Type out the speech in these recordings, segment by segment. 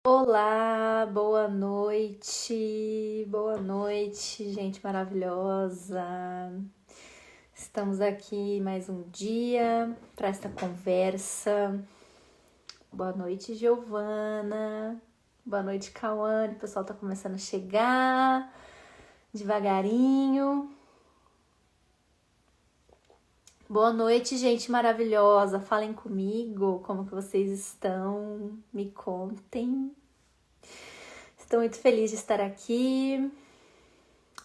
Olá, boa noite, gente maravilhosa. Estamos aqui mais um dia para esta conversa. Boa noite, Giovana. Boa noite, Cauane. O pessoal tá começando a chegar devagarinho. Boa noite, gente maravilhosa. Falem comigo, como que vocês estão? Me contem. Estou muito feliz de estar aqui.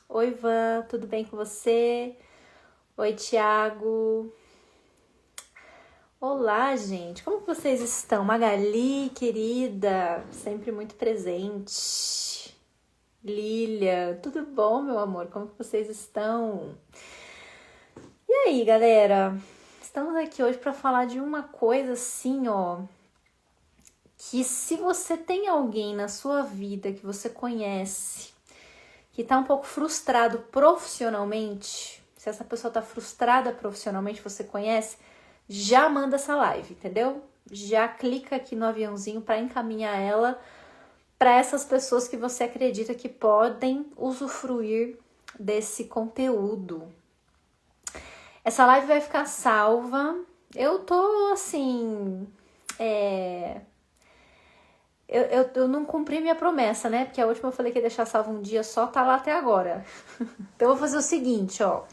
Oi, Ivan, tudo bem com você? Oi, Thiago. Olá, gente. Como que vocês estão? Magali, querida, sempre muito presente. Lilia, tudo bom, meu amor? Como que vocês estão? E aí, galera? Estamos aqui hoje para falar de uma coisa assim, ó, que se você tem alguém na sua vida que você conhece, que tá um pouco frustrado profissionalmente, se essa pessoa tá frustrada profissionalmente, você conhece, já manda essa live, entendeu? Já clica aqui no aviãozinho para encaminhar ela para essas pessoas que você acredita que podem usufruir desse conteúdo. Essa live vai ficar salva. Eu tô assim... Eu não cumpri minha promessa, né? Porque a última eu falei que ia deixar salvo um dia só, tá lá até agora. Então eu vou fazer o seguinte, ó.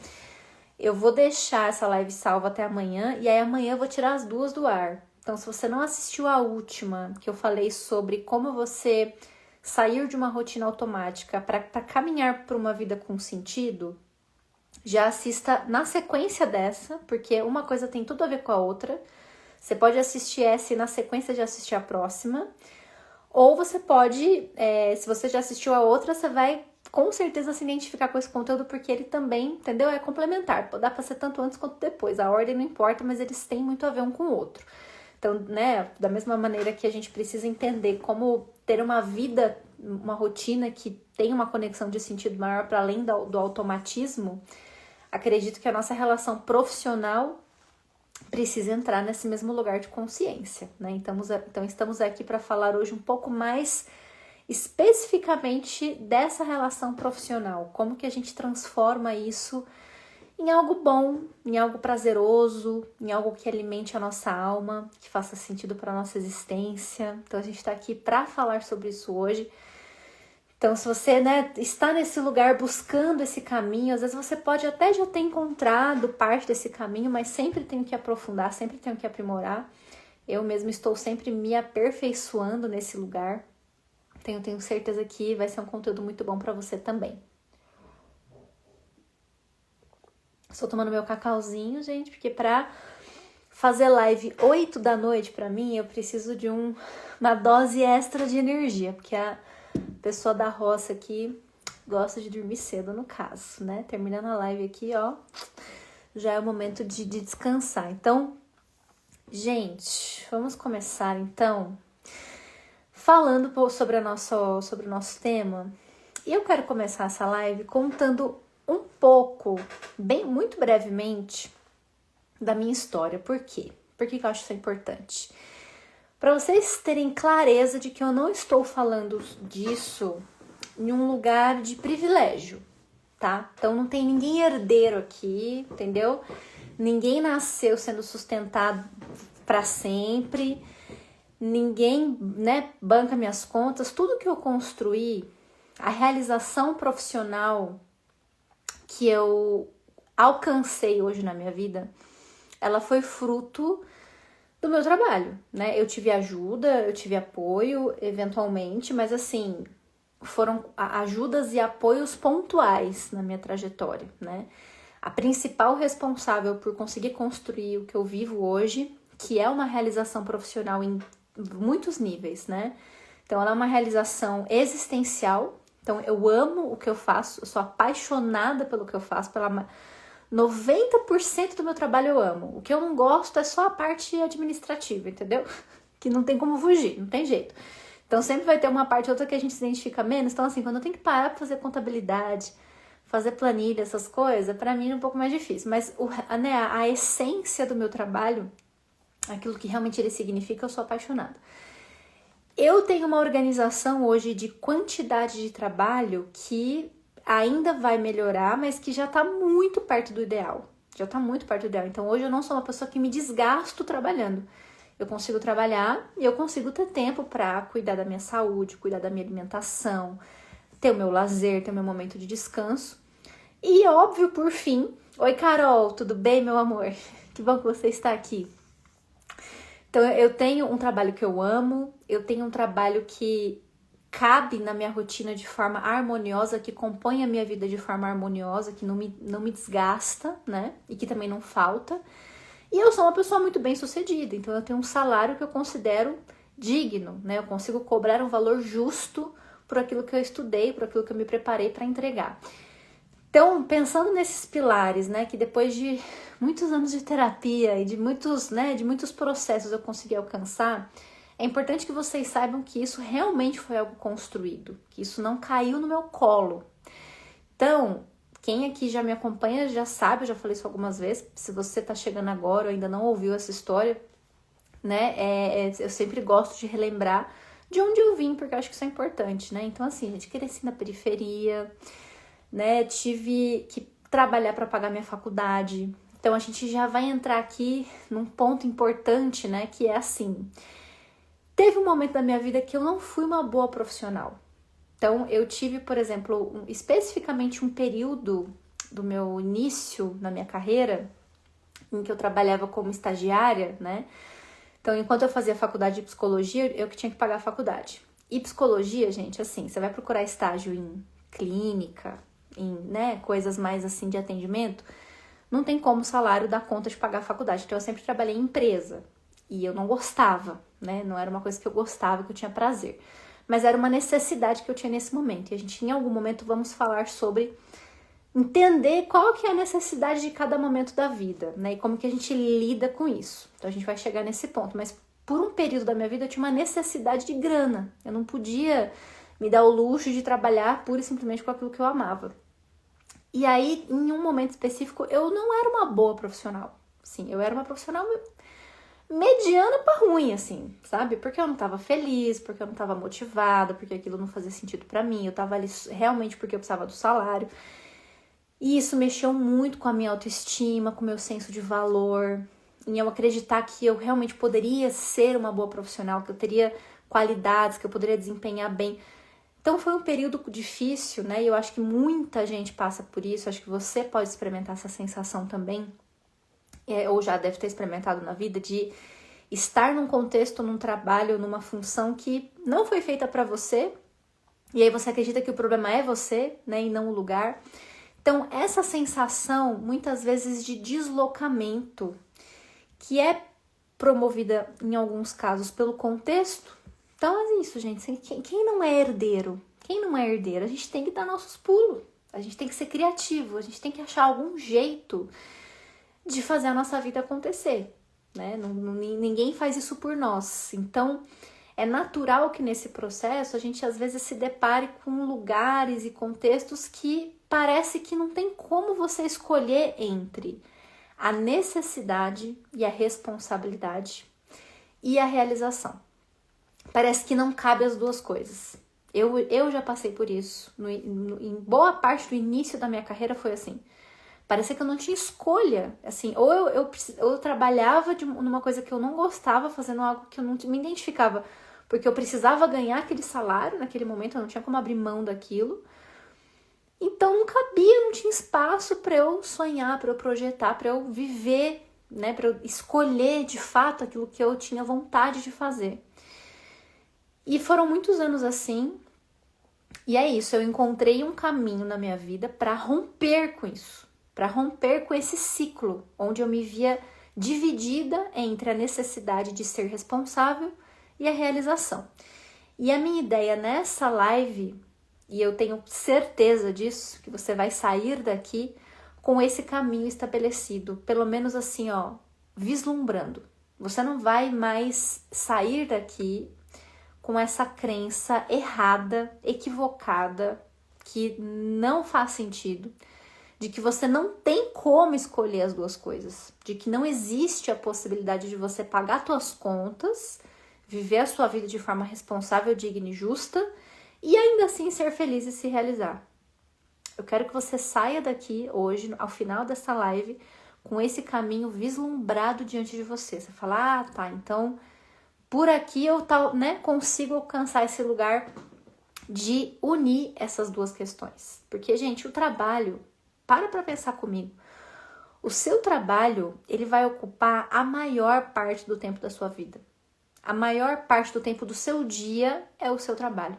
Eu vou deixar essa live salva até amanhã e aí amanhã eu vou tirar as duas do ar. Então, se você não assistiu a última, que eu falei sobre como você sair de uma rotina automática para caminhar para uma vida com sentido, já assista na sequência dessa, porque uma coisa tem tudo a ver com a outra. Você pode assistir essa e na sequência de assistir a próxima. Ou você pode, se você já assistiu a outra, você vai com certeza se identificar com esse conteúdo, porque ele também, entendeu? É complementar. Dá pra ser tanto antes quanto depois. A ordem não importa, mas eles têm muito a ver um com o outro. Então, né, da mesma maneira que a gente precisa entender como ter uma vida, uma rotina que tem uma conexão de sentido maior para além do automatismo, acredito que a nossa relação profissional precisa entrar nesse mesmo lugar de consciência, né? Então estamos aqui para falar hoje um pouco mais especificamente dessa relação profissional, como que a gente transforma isso em algo bom, em algo prazeroso, em algo que alimente a nossa alma, que faça sentido para a nossa existência. Então a gente está aqui para falar sobre isso hoje. Então, se você, né, está nesse lugar buscando esse caminho, às vezes você pode até já ter encontrado parte desse caminho, mas sempre tenho que aprofundar, sempre tenho que aprimorar. Eu mesmo estou sempre me aperfeiçoando nesse lugar. Tenho certeza que vai ser um conteúdo muito bom para você também. Estou tomando meu cacauzinho, gente, porque para fazer live 8 da noite, para mim, eu preciso de uma dose extra de energia, porque a pessoa da roça aqui gosta de dormir cedo, no caso, né? Terminando a live aqui, ó, já é o momento de descansar. Então, gente, vamos começar, então, falando sobre o nosso tema. E eu quero começar essa live contando um pouco, muito brevemente, da minha história. Por quê? Por que eu acho isso importante? Para vocês terem clareza de que eu não estou falando disso em um lugar de privilégio, tá? Então não tem ninguém herdeiro aqui, entendeu? Ninguém nasceu sendo sustentado para sempre, ninguém, né, banca minhas contas. Tudo que eu construí, a realização profissional que eu alcancei hoje na minha vida, ela foi fruto do meu trabalho, né? Eu tive ajuda, eu tive apoio, eventualmente, mas assim, foram ajudas e apoios pontuais na minha trajetória, né? A principal responsável por conseguir construir o que eu vivo hoje, que é uma realização profissional em muitos níveis, né? Então, ela é uma realização existencial. Então, eu amo o que eu faço, eu sou apaixonada pelo que eu faço, 90% do meu trabalho eu amo. O que eu não gosto é só a parte administrativa, entendeu? Que não tem como fugir, não tem jeito. Então sempre vai ter uma parte ou outra que a gente se identifica menos. Então assim, quando eu tenho que parar pra fazer contabilidade, fazer planilha, essas coisas, pra mim é um pouco mais difícil. Mas a essência do meu trabalho, aquilo que realmente ele significa, eu sou apaixonada. Eu tenho uma organização hoje de quantidade de trabalho que ainda vai melhorar, mas que já tá muito perto do ideal. Já tá muito perto do ideal. Então hoje eu não sou uma pessoa que me desgasto trabalhando. Eu consigo trabalhar e eu consigo ter tempo para cuidar da minha saúde, cuidar da minha alimentação, ter o meu lazer, ter o meu momento de descanso. E óbvio, por fim, oi Carol, tudo bem, meu amor? Que bom que você está aqui. Então eu tenho um trabalho que eu amo, eu tenho um trabalho que cabe na minha rotina de forma harmoniosa, que compõe a minha vida de forma harmoniosa, que não me desgasta, né? E que também não falta. E eu sou uma pessoa muito bem sucedida, então eu tenho um salário que eu considero digno, né? Eu consigo cobrar um valor justo por aquilo que eu estudei, por aquilo que eu me preparei para entregar. Então, pensando nesses pilares, né, que depois de muitos anos de terapia e de muitos processos eu consegui alcançar, é importante que vocês saibam que isso realmente foi algo construído, que isso não caiu no meu colo. Então, quem aqui já me acompanha já sabe, eu já falei isso algumas vezes, se você tá chegando agora ou ainda não ouviu essa história, né, eu sempre gosto de relembrar de onde eu vim, porque eu acho que isso é importante, né? Então, assim, gente, cresci na periferia, né, tive que trabalhar para pagar minha faculdade. Então, a gente já vai entrar aqui num ponto importante, né, que é assim, teve um momento da minha vida que eu não fui uma boa profissional. Então, eu tive, por exemplo, especificamente um período do meu início na minha carreira, em que eu trabalhava como estagiária, né? Então, enquanto eu fazia faculdade de psicologia, eu que tinha que pagar a faculdade. E psicologia, gente, assim, você vai procurar estágio em clínica, em, né, coisas mais assim de atendimento, não tem como o salário dar conta de pagar a faculdade. Então, eu sempre trabalhei em empresa e eu não gostava, né? Não era uma coisa que eu gostava, que eu tinha prazer. Mas era uma necessidade que eu tinha nesse momento. E a gente, em algum momento, vamos falar sobre entender qual que é a necessidade de cada momento da vida, né? E como que a gente lida com isso. Então, a gente vai chegar nesse ponto. Mas por um período da minha vida, eu tinha uma necessidade de grana. Eu não podia me dar o luxo de trabalhar pura e simplesmente com aquilo que eu amava. E aí, em um momento específico, eu não era uma boa profissional. Sim, eu era uma profissional mediana pra ruim, assim, sabe? Porque eu não tava feliz, porque eu não tava motivada, porque aquilo não fazia sentido pra mim. Eu tava ali realmente porque eu precisava do salário. E isso mexeu muito com a minha autoestima, com o meu senso de valor, em eu acreditar que eu realmente poderia ser uma boa profissional, que eu teria qualidades, que eu poderia desempenhar bem. Então foi um período difícil, né? E eu acho que muita gente passa por isso, acho que você pode experimentar essa sensação também, ou já deve ter experimentado na vida, de estar num contexto, num trabalho, numa função que não foi feita para você, e aí você acredita que o problema é você, né, e não o lugar. Então, essa sensação, muitas vezes, de deslocamento, que é promovida, em alguns casos, pelo contexto. Então, é isso, gente. Quem não é herdeiro? Quem não é herdeiro? A gente tem que dar nossos pulos. A gente tem que ser criativo. A gente tem que achar algum jeito de fazer a nossa vida acontecer, né? Ninguém faz isso por nós. Então, é natural que nesse processo a gente, às vezes, se depare com lugares e contextos que parece que não tem como você escolher entre a necessidade e a responsabilidade e a realização. Parece que não cabe as duas coisas. Eu já passei por isso. Em boa parte do início da minha carreira foi assim. Parecia que eu não tinha escolha. Assim, ou eu trabalhava numa coisa que eu não gostava, fazendo algo que eu não me identificava, porque eu precisava ganhar aquele salário naquele momento, eu não tinha como abrir mão daquilo. Então não cabia, não tinha espaço para eu sonhar, para eu projetar, para eu viver, né, para eu escolher de fato aquilo que eu tinha vontade de fazer. E foram muitos anos assim. E é isso, eu encontrei um caminho na minha vida para romper com isso, para romper com esse ciclo, onde eu me via dividida entre a necessidade de ser responsável e a realização. E a minha ideia nessa live, e eu tenho certeza disso, que você vai sair daqui com esse caminho estabelecido, pelo menos assim, ó, vislumbrando. Você não vai mais sair daqui com essa crença errada, equivocada, que não faz sentido, de que você não tem como escolher as duas coisas, de que não existe a possibilidade de você pagar suas contas, viver a sua vida de forma responsável, digna e justa, e ainda assim ser feliz e se realizar. Eu quero que você saia daqui hoje, ao final dessa live, com esse caminho vislumbrado diante de você. Você fala, tá, então por aqui eu consigo alcançar esse lugar de unir essas duas questões. Porque, gente, o trabalho, para pensar comigo, o seu trabalho, ele vai ocupar a maior parte do tempo da sua vida. A maior parte do tempo do seu dia é o seu trabalho.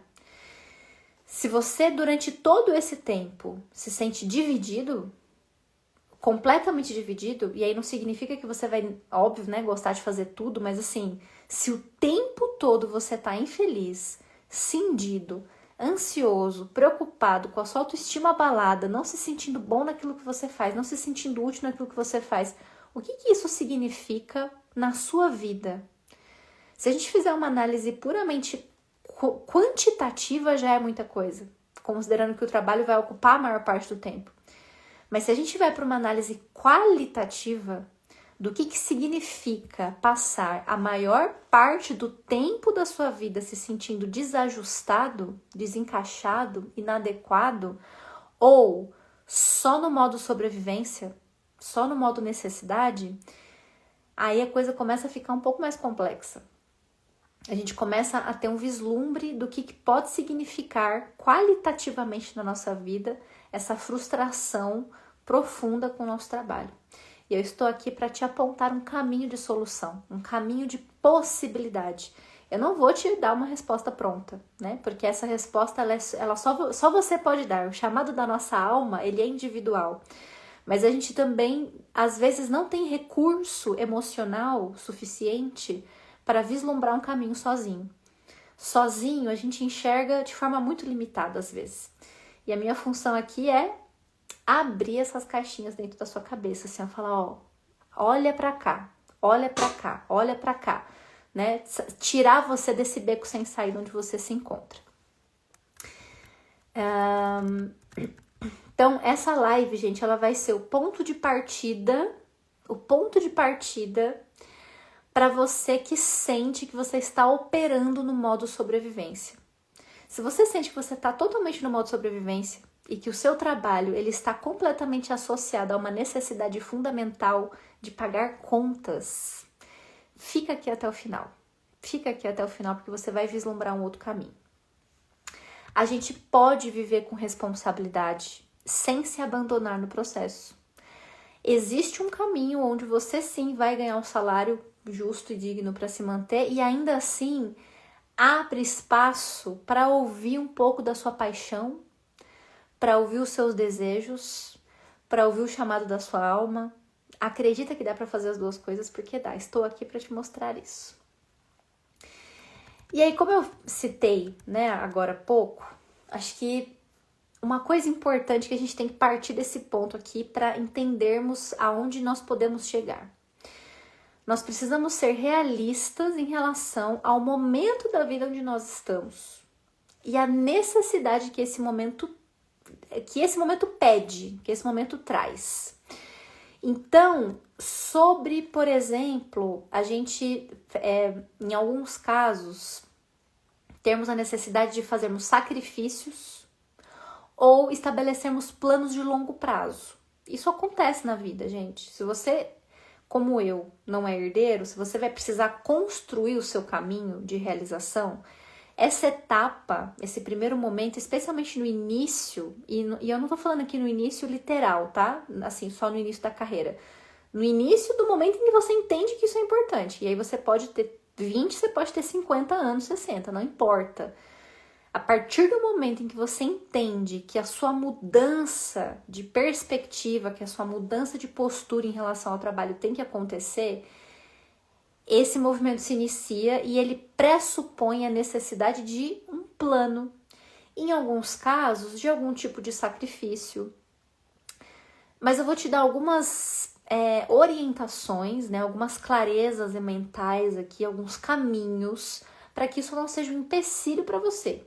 Se você, durante todo esse tempo, se sente dividido, completamente dividido, e aí não significa que você vai, óbvio, né, gostar de fazer tudo, mas assim, se o tempo todo você tá infeliz, cindido, ansioso, preocupado, com a sua autoestima abalada, não se sentindo bom naquilo que você faz, não se sentindo útil naquilo que você faz, o que isso significa na sua vida? Se a gente fizer uma análise puramente quantitativa, já é muita coisa, considerando que o trabalho vai ocupar a maior parte do tempo. Mas se a gente vai para uma análise qualitativa do que significa passar a maior parte do tempo da sua vida se sentindo desajustado, desencaixado, inadequado, ou só no modo sobrevivência, só no modo necessidade, aí a coisa começa a ficar um pouco mais complexa. A gente começa a ter um vislumbre do que pode significar qualitativamente na nossa vida essa frustração profunda com o nosso trabalho. E eu estou aqui para te apontar um caminho de solução, um caminho de possibilidade. Eu não vou te dar uma resposta pronta, né? Porque essa resposta, ela só você pode dar. O chamado da nossa alma, ele é individual. Mas a gente também, às vezes, não tem recurso emocional suficiente para vislumbrar um caminho sozinho. Sozinho, a gente enxerga de forma muito limitada, às vezes. E a minha função aqui é abrir essas caixinhas dentro da sua cabeça, assim, falar, olha pra cá, olha pra cá, olha pra cá, né? Tirar você desse beco sem saída onde você se encontra. Então, essa live, gente, ela vai ser o ponto de partida para você que sente que você está operando no modo sobrevivência. Se você sente que você está totalmente no modo sobrevivência e que o seu trabalho ele está completamente associado a uma necessidade fundamental de pagar contas, fica aqui até o final. Fica aqui até o final porque você vai vislumbrar um outro caminho. A gente pode viver com responsabilidade sem se abandonar no processo. Existe um caminho onde você sim vai ganhar um salário justo e digno para se manter e ainda assim abre espaço para ouvir um pouco da sua paixão, para ouvir os seus desejos, para ouvir o chamado da sua alma. Acredita que dá para fazer as duas coisas porque dá. Estou aqui para te mostrar isso. E aí, como eu citei, né, agora há pouco, acho que uma coisa importante que a gente tem que partir desse ponto aqui para entendermos aonde nós podemos chegar. Nós precisamos ser realistas em relação ao momento da vida onde nós estamos e a necessidade que esse momento pede, que esse momento traz. Então, sobre, por exemplo, a gente, em alguns casos, termos a necessidade de fazermos sacrifícios ou estabelecermos planos de longo prazo. Isso acontece na vida, gente. Se você, como eu, não é herdeiro, se você vai precisar construir o seu caminho de realização, essa etapa, esse primeiro momento, especialmente no início, e eu não tô falando aqui no início literal, tá? Assim, só no início da carreira. No início do momento em que você entende que isso é importante. E aí você pode ter 20, você pode ter 50 anos, 60, não importa. A partir do momento em que você entende que a sua mudança de perspectiva, que a sua mudança de postura em relação ao trabalho tem que acontecer, esse movimento se inicia e ele pressupõe a necessidade de um plano. Em alguns casos, de algum tipo de sacrifício. Mas eu vou te dar algumas orientações, né, algumas clarezas mentais aqui, alguns caminhos para que isso não seja um empecilho para você.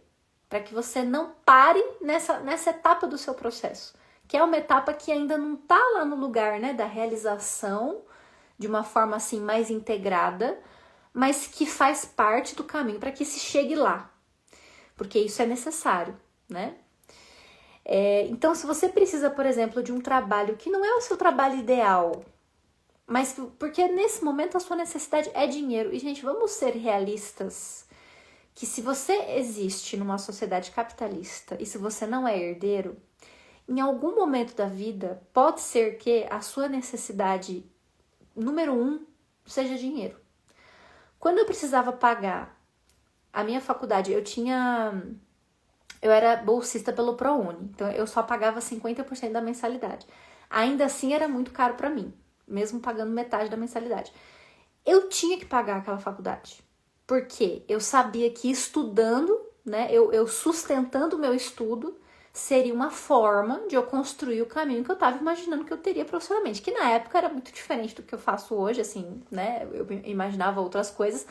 Para que você não pare nessa etapa do seu processo, que é uma etapa que ainda não está lá no lugar, né, da realização de uma forma assim mais integrada, mas que faz parte do caminho para que se chegue lá, porque isso é necessário, né? Então, se você precisa, por exemplo, de um trabalho que não é o seu trabalho ideal, mas porque nesse momento a sua necessidade é dinheiro. E, gente, vamos ser realistas, que se você existe numa sociedade capitalista e se você não é herdeiro, em algum momento da vida, pode ser que a sua necessidade número 1 seja dinheiro. Quando eu precisava pagar a minha faculdade, eu era bolsista pelo ProUni, então eu só pagava 50% da mensalidade. Ainda assim era muito caro para mim, mesmo pagando metade da mensalidade. Eu tinha que pagar aquela faculdade, porque eu sabia que estudando, né, eu sustentando o meu estudo, seria uma forma de eu construir o caminho que eu estava imaginando que eu teria profissionalmente, que na época era muito diferente do que eu faço hoje, assim, né, eu imaginava outras coisas,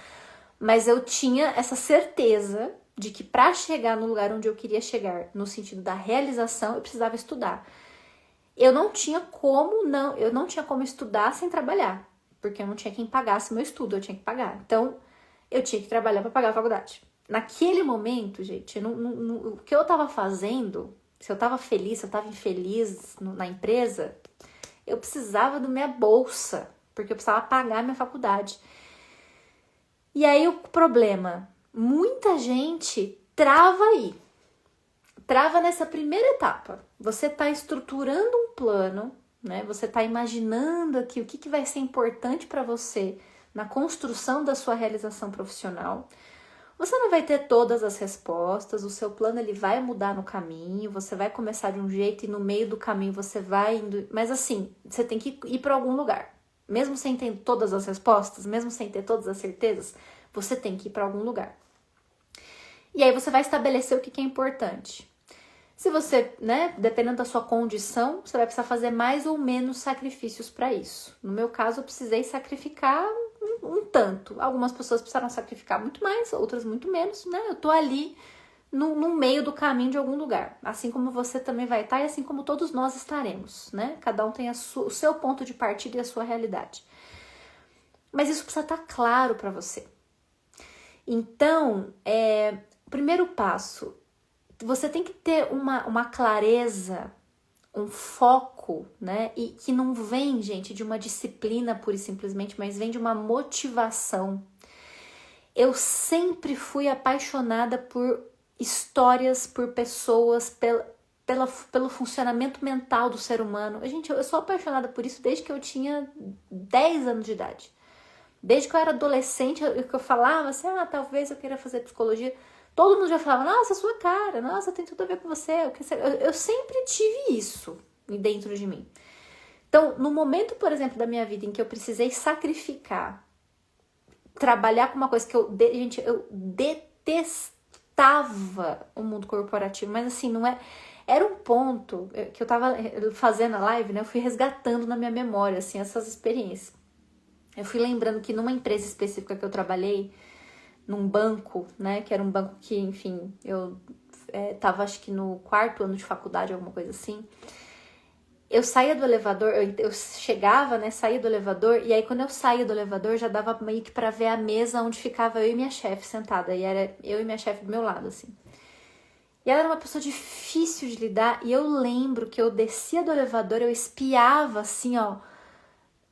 mas eu tinha essa certeza de que para chegar no lugar onde eu queria chegar, no sentido da realização, eu precisava estudar. Eu não tinha como estudar sem trabalhar, porque eu não tinha quem pagasse meu estudo, eu tinha que pagar. Então, eu tinha que trabalhar para pagar a faculdade. Naquele momento, gente, o que eu tava fazendo, se eu tava feliz, se eu tava infeliz na empresa, eu precisava da minha bolsa, porque eu precisava pagar a minha faculdade. E aí o problema, muita gente trava aí. Trava nessa primeira etapa. Você está estruturando um plano, né? Você está imaginando aqui o que vai ser importante para você na construção da sua realização profissional. Você não vai ter todas as respostas, o seu plano ele vai mudar no caminho, você vai começar de um jeito e no meio do caminho você vai indo... Mas assim, você tem que ir para algum lugar. Mesmo sem ter todas as respostas, mesmo sem ter todas as certezas, você tem que ir para algum lugar. E aí você vai estabelecer o que é importante. Se você, né, dependendo da sua condição, você vai precisar fazer mais ou menos sacrifícios para isso. No meu caso, eu precisei sacrificar um tanto. Algumas pessoas precisaram sacrificar muito mais, outras muito menos, né? Eu tô ali no meio do caminho de algum lugar. Assim como você também vai estar e assim como todos nós estaremos, né? Cada um tem o seu ponto de partida e a sua realidade. Mas isso precisa estar claro para você. Então, o primeiro passo, você tem que ter uma clareza, um foco, né? E que não vem, gente, de uma disciplina pura e simplesmente, mas vem de uma motivação. Eu sempre fui apaixonada por histórias, por pessoas, pelo funcionamento mental do ser humano. Gente, eu sou apaixonada por isso desde que eu tinha 10 anos de idade. Desde que eu era adolescente, eu falava assim, talvez eu queira fazer psicologia. Todo mundo já falava, nossa, sua cara, nossa, tem tudo a ver com você. Eu sempre tive isso dentro de mim. Então, no momento, por exemplo, da minha vida em que eu precisei sacrificar, trabalhar com uma coisa que eu detestava o mundo corporativo, mas assim, não é... Era um ponto que eu tava fazendo a live, né? Eu fui resgatando na minha memória, assim, essas experiências. Eu fui lembrando que numa empresa específica que eu trabalhei, num banco, né, que era um banco que, enfim, eu tava acho que no 4º ano de faculdade, alguma coisa assim. Eu saía do elevador, eu chegava, né, saía do elevador, e aí quando eu saía do elevador já dava meio que pra ver a mesa onde ficava eu e minha chefe sentada, e era eu e minha chefe do meu lado, assim. E ela era uma pessoa difícil de lidar, e eu lembro que eu descia do elevador, eu espiava, assim, ó.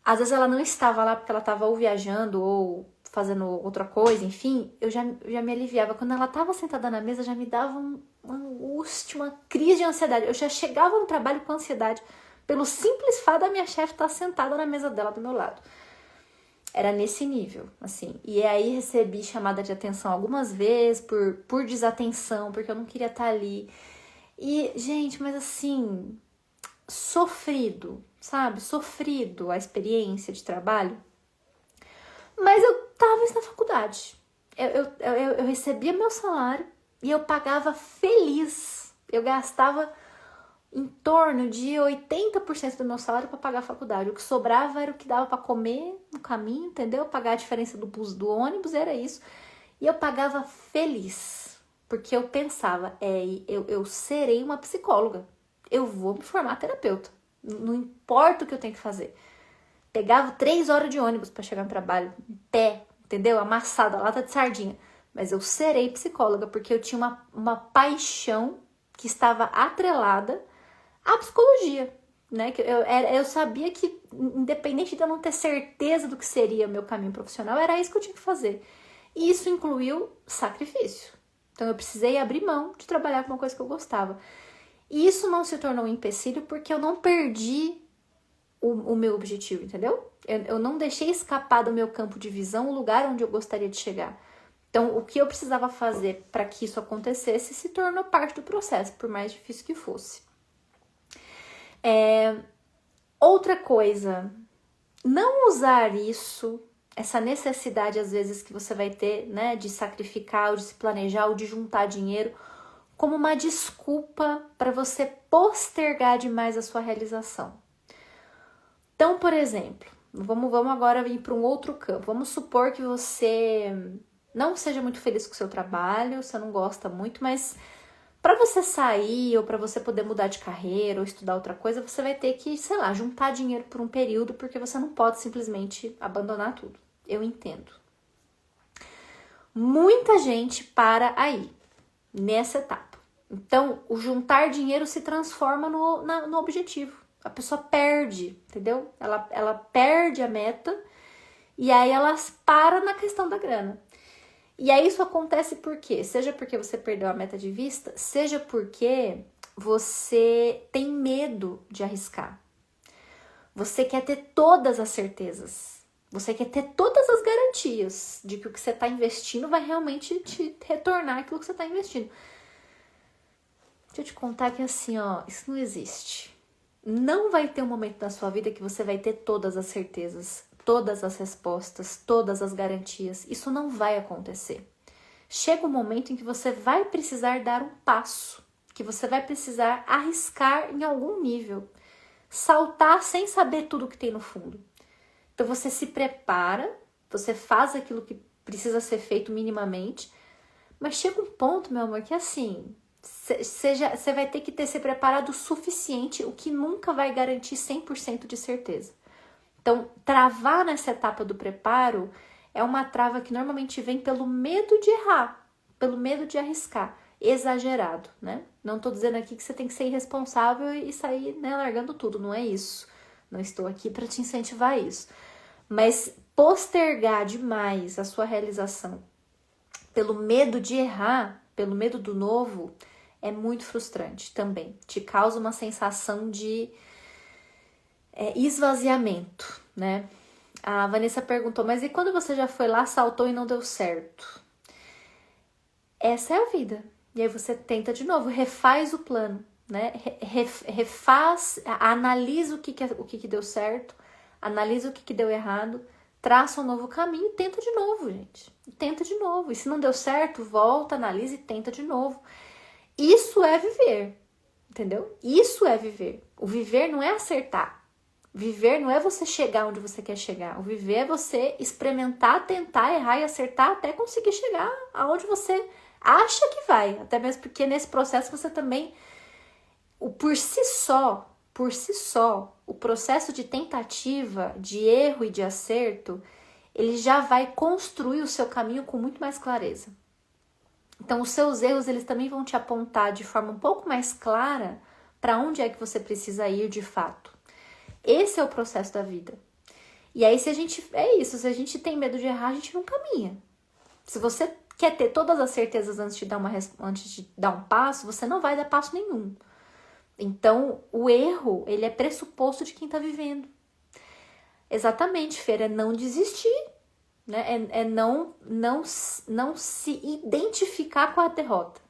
Às vezes ela não estava lá porque ela estava ou viajando ou fazendo outra coisa, enfim, eu já me aliviava. Quando ela estava sentada na mesa, já me dava uma angústia, uma crise de ansiedade. Eu já chegava no trabalho com ansiedade pelo simples fato da minha chefe estar sentada na mesa dela do meu lado. Era nesse nível, assim. E aí recebi chamada de atenção algumas vezes por desatenção, porque eu não queria estar ali. E, gente, mas assim, sofrido, sabe? Sofrido a experiência de trabalho. Mas eu tava na faculdade. Eu recebia meu salário e eu pagava feliz. Eu gastava em torno de 80% do meu salário para pagar a faculdade. O que sobrava era o que dava para comer no caminho, entendeu? Pagar a diferença do ônibus, era isso. E eu pagava feliz, porque eu pensava, eu serei uma psicóloga. Eu vou me formar terapeuta. Não importa o que eu tenho que fazer. Pegava 3 horas de ônibus para chegar no trabalho, em pé, entendeu? Amassada, lata de sardinha. Mas eu serei psicóloga porque eu tinha uma paixão que estava atrelada à psicologia, né? Eu sabia que, independente de eu não ter certeza do que seria o meu caminho profissional, era isso que eu tinha que fazer. E isso incluiu sacrifício. Então eu precisei abrir mão de trabalhar com uma coisa que eu gostava. E isso não se tornou um empecilho porque eu não perdi o meu objetivo, entendeu? Eu não deixei escapar do meu campo de visão o lugar onde eu gostaria de chegar. Então, o que eu precisava fazer para que isso acontecesse se tornou parte do processo, por mais difícil que fosse. Outra coisa, não usar isso, essa necessidade às vezes que você vai ter, né, de sacrificar, ou de se planejar, ou de juntar dinheiro, como uma desculpa para você postergar demais a sua realização. Então, por exemplo, vamos agora ir para um outro campo. Vamos supor que você não seja muito feliz com o seu trabalho, você não gosta muito, mas para você sair ou para você poder mudar de carreira ou estudar outra coisa, você vai ter que, sei lá, juntar dinheiro por um período, porque você não pode simplesmente abandonar tudo. Eu entendo. Muita gente para aí, nessa etapa. Então, o juntar dinheiro se transforma no objetivo. A pessoa perde, entendeu? Ela perde a meta e aí ela para na questão da grana. E aí isso acontece por quê? Seja porque você perdeu a meta de vista, seja porque você tem medo de arriscar. Você quer ter todas as certezas. Você quer ter todas as garantias de que o que você está investindo vai realmente te retornar aquilo que você está investindo. Deixa eu te contar que assim, ó, isso não existe. Não vai ter um momento da sua vida que você vai ter todas as certezas, todas as respostas, todas as garantias. Isso não vai acontecer. Chega um momento em que você vai precisar dar um passo, que você vai precisar arriscar em algum nível, saltar sem saber tudo o que tem no fundo. Então você se prepara, você faz aquilo que precisa ser feito minimamente, mas chega um ponto, meu amor, que assim, você vai ter que ter se preparado o suficiente, o que nunca vai garantir 100% de certeza. Então, travar nessa etapa do preparo é uma trava que normalmente vem pelo medo de errar, pelo medo de arriscar, exagerado, né? Não tô dizendo aqui que você tem que ser irresponsável e sair, né, largando tudo, não é isso. Não estou aqui para te incentivar a isso. Mas postergar demais a sua realização pelo medo de errar, pelo medo do novo, é muito frustrante também. Te causa uma sensação de esvaziamento, né? A Vanessa perguntou, mas e quando você já foi lá, saltou e não deu certo? Essa é a vida. E aí você tenta de novo, refaz o plano, né? Refaz, analisa o que deu certo, analisa o que deu errado, traça um novo caminho e tenta de novo, gente. Tenta de novo. E se não deu certo, volta, analisa e tenta de novo. Isso é viver, entendeu? Isso é viver. O viver não é acertar. Viver não é você chegar onde você quer chegar. O viver é você experimentar, tentar, errar e acertar até conseguir chegar aonde você acha que vai. Até mesmo porque nesse processo você também, por si só, o processo de tentativa, de erro e de acerto, ele já vai construir o seu caminho com muito mais clareza. Então, os seus erros, eles também vão te apontar de forma um pouco mais clara para onde é que você precisa ir de fato. Esse é o processo da vida. E aí, se a gente tem medo de errar, a gente não caminha. Se você quer ter todas as certezas antes de dar um passo, você não vai dar passo nenhum. Então, o erro, ele é pressuposto de quem está vivendo. Exatamente, Fer, é não desistir, né? É não se identificar com a derrota.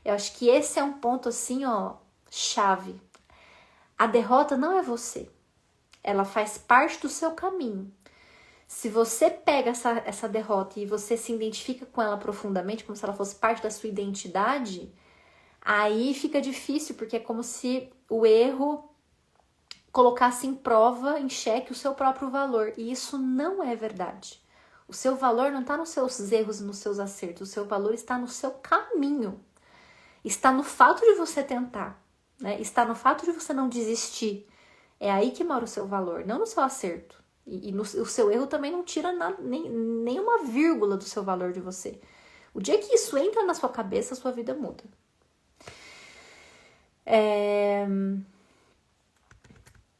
Eu acho que esse é um ponto assim, ó, chave. A derrota não é você. Ela faz parte do seu caminho. Se você pega essa derrota e você se identifica com ela profundamente, como se ela fosse parte da sua identidade, aí fica difícil, porque é como se o erro colocasse em prova, em xeque, o seu próprio valor. E isso não é verdade. O seu valor não está nos seus erros e nos seus acertos. O seu valor está no seu caminho. Está no fato de você tentar, né? Está no fato de você não desistir. É aí que mora o seu valor, não no seu acerto. O seu erro também não tira nem uma vírgula do seu valor de você. O dia que isso entra na sua cabeça, a sua vida muda.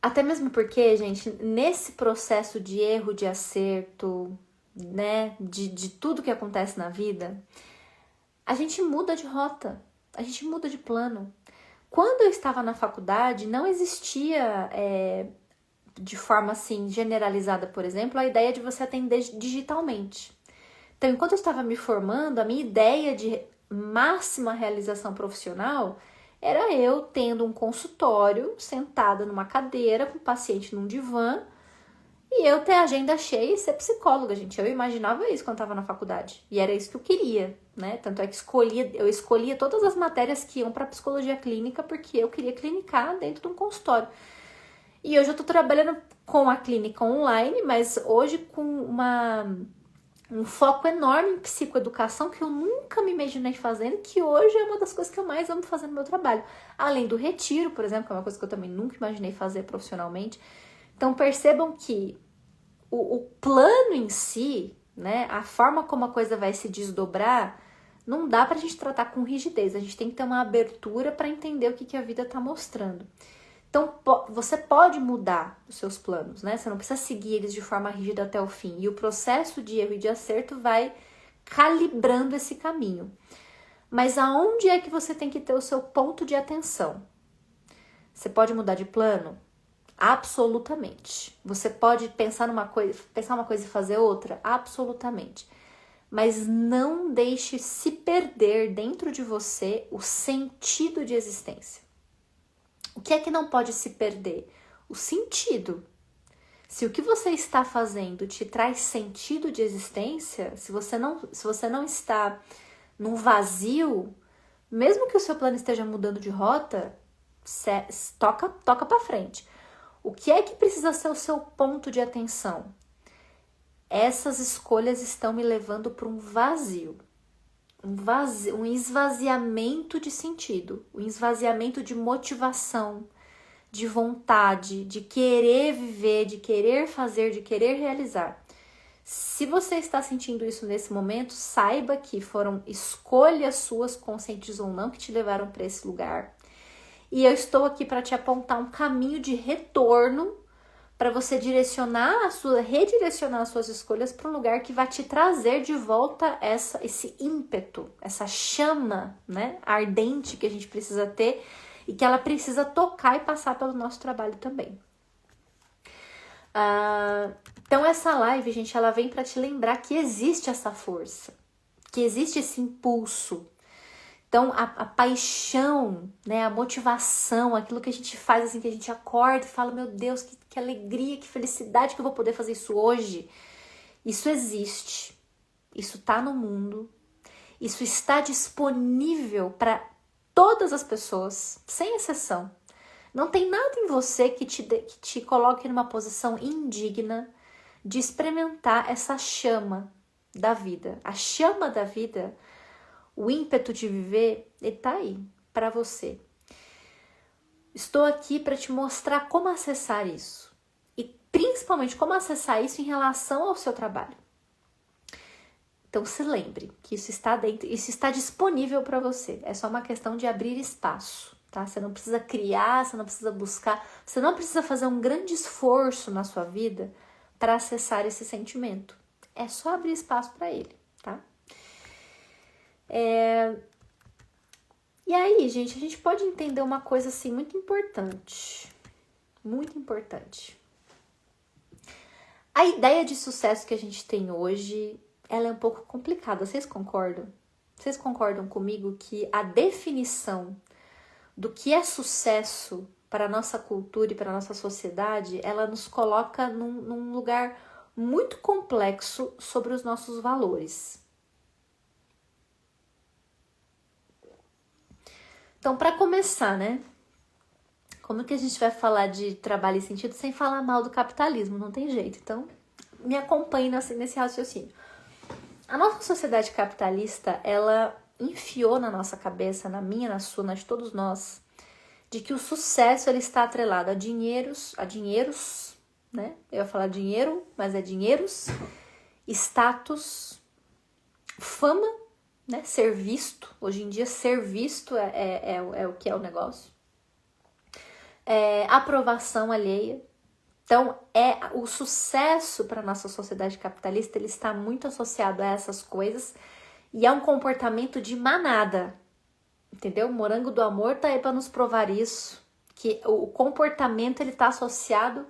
Até mesmo porque, gente, nesse processo de erro, de acerto, né, de tudo que acontece na vida, a gente muda de rota, a gente muda de plano. Quando eu estava na faculdade, não existia, de forma assim generalizada, por exemplo, a ideia de você atender digitalmente. Então, enquanto eu estava me formando, a minha ideia de máxima realização profissional era eu tendo um consultório, sentada numa cadeira, com o paciente num divã, e eu ter a agenda cheia e ser psicóloga, gente. Eu imaginava isso quando eu estava na faculdade. E era isso que eu queria, né? Tanto é que eu escolhia todas as matérias que iam para psicologia clínica, porque eu queria clinicar dentro de um consultório. E hoje eu tô trabalhando com a clínica online, mas hoje com um foco enorme em psicoeducação que eu nunca me imaginei fazendo, que hoje é uma das coisas que eu mais amo fazer no meu trabalho. Além do retiro, por exemplo, que é uma coisa que eu também nunca imaginei fazer profissionalmente. Então percebam que o plano em si, né, a forma como a coisa vai se desdobrar, não dá pra gente tratar com rigidez. A gente tem que ter uma abertura para entender o que a vida tá mostrando. Então, você pode mudar os seus planos, né? Você não precisa seguir eles de forma rígida até o fim. E o processo de erro e de acerto vai calibrando esse caminho. Mas aonde é que você tem que ter o seu ponto de atenção? Você pode mudar de plano? Absolutamente. Você pode pensar uma coisa e fazer outra? Absolutamente. Mas não deixe se perder dentro de você o sentido de existência. O que é que não pode se perder? O sentido. Se o que você está fazendo te traz sentido de existência, se você não está num vazio, mesmo que o seu plano esteja mudando de rota, toca para frente. O que é que precisa ser o seu ponto de atenção? Essas escolhas estão me levando para um vazio. Um esvaziamento de sentido, um esvaziamento de motivação, de vontade, de querer viver, de querer fazer, de querer realizar. Se você está sentindo isso nesse momento, saiba que foram escolhas suas, conscientes ou não, que te levaram para esse lugar. E eu estou aqui para te apontar um caminho de retorno para você redirecionar as suas escolhas para um lugar que vai te trazer de volta esse ímpeto, essa chama, né, ardente que a gente precisa ter e que ela precisa tocar e passar pelo nosso trabalho também. Então essa live, gente, ela vem para te lembrar que existe essa força, que existe esse impulso. Então, a paixão, né, a motivação, aquilo que a gente faz assim, que a gente acorda e fala, meu Deus, que alegria, que felicidade que eu vou poder fazer isso hoje. Isso existe, isso tá no mundo, isso está disponível para todas as pessoas, sem exceção. Não tem nada em você que te coloque numa posição indigna de experimentar essa chama da vida. A chama da vida, o ímpeto de viver, ele tá aí para você. Estou aqui para te mostrar como acessar isso. E principalmente como acessar isso em relação ao seu trabalho. Então se lembre que isso está dentro, isso está disponível para você. É só uma questão de abrir espaço, tá? Você não precisa criar, você não precisa buscar, você não precisa fazer um grande esforço na sua vida para acessar esse sentimento. É só abrir espaço para ele, tá? E aí, gente, a gente pode entender uma coisa assim muito importante. Muito importante. A ideia de sucesso que a gente tem hoje, ela é um pouco complicada. Vocês concordam? Vocês concordam comigo que a definição do que é sucesso para a nossa cultura e para a nossa sociedade, ela nos coloca num lugar muito complexo sobre os nossos valores. Então, para começar, né? Como que a gente vai falar de trabalho e sentido sem falar mal do capitalismo? Não tem jeito. Então, me acompanhe nesse raciocínio. A nossa sociedade capitalista, ela enfiou na nossa cabeça, na minha, na sua, na de todos nós, de que o sucesso ele está atrelado a dinheiros, né? Eu ia falar dinheiro, mas é dinheiros, status, fama, né? Ser visto. Hoje em dia, ser visto é o que é o negócio. Aprovação alheia. Então, o sucesso para a nossa sociedade capitalista, ele está muito associado a essas coisas e é um comportamento de manada, entendeu? O Morango do Amor tá aí para nos provar isso, que o comportamento, ele tá associado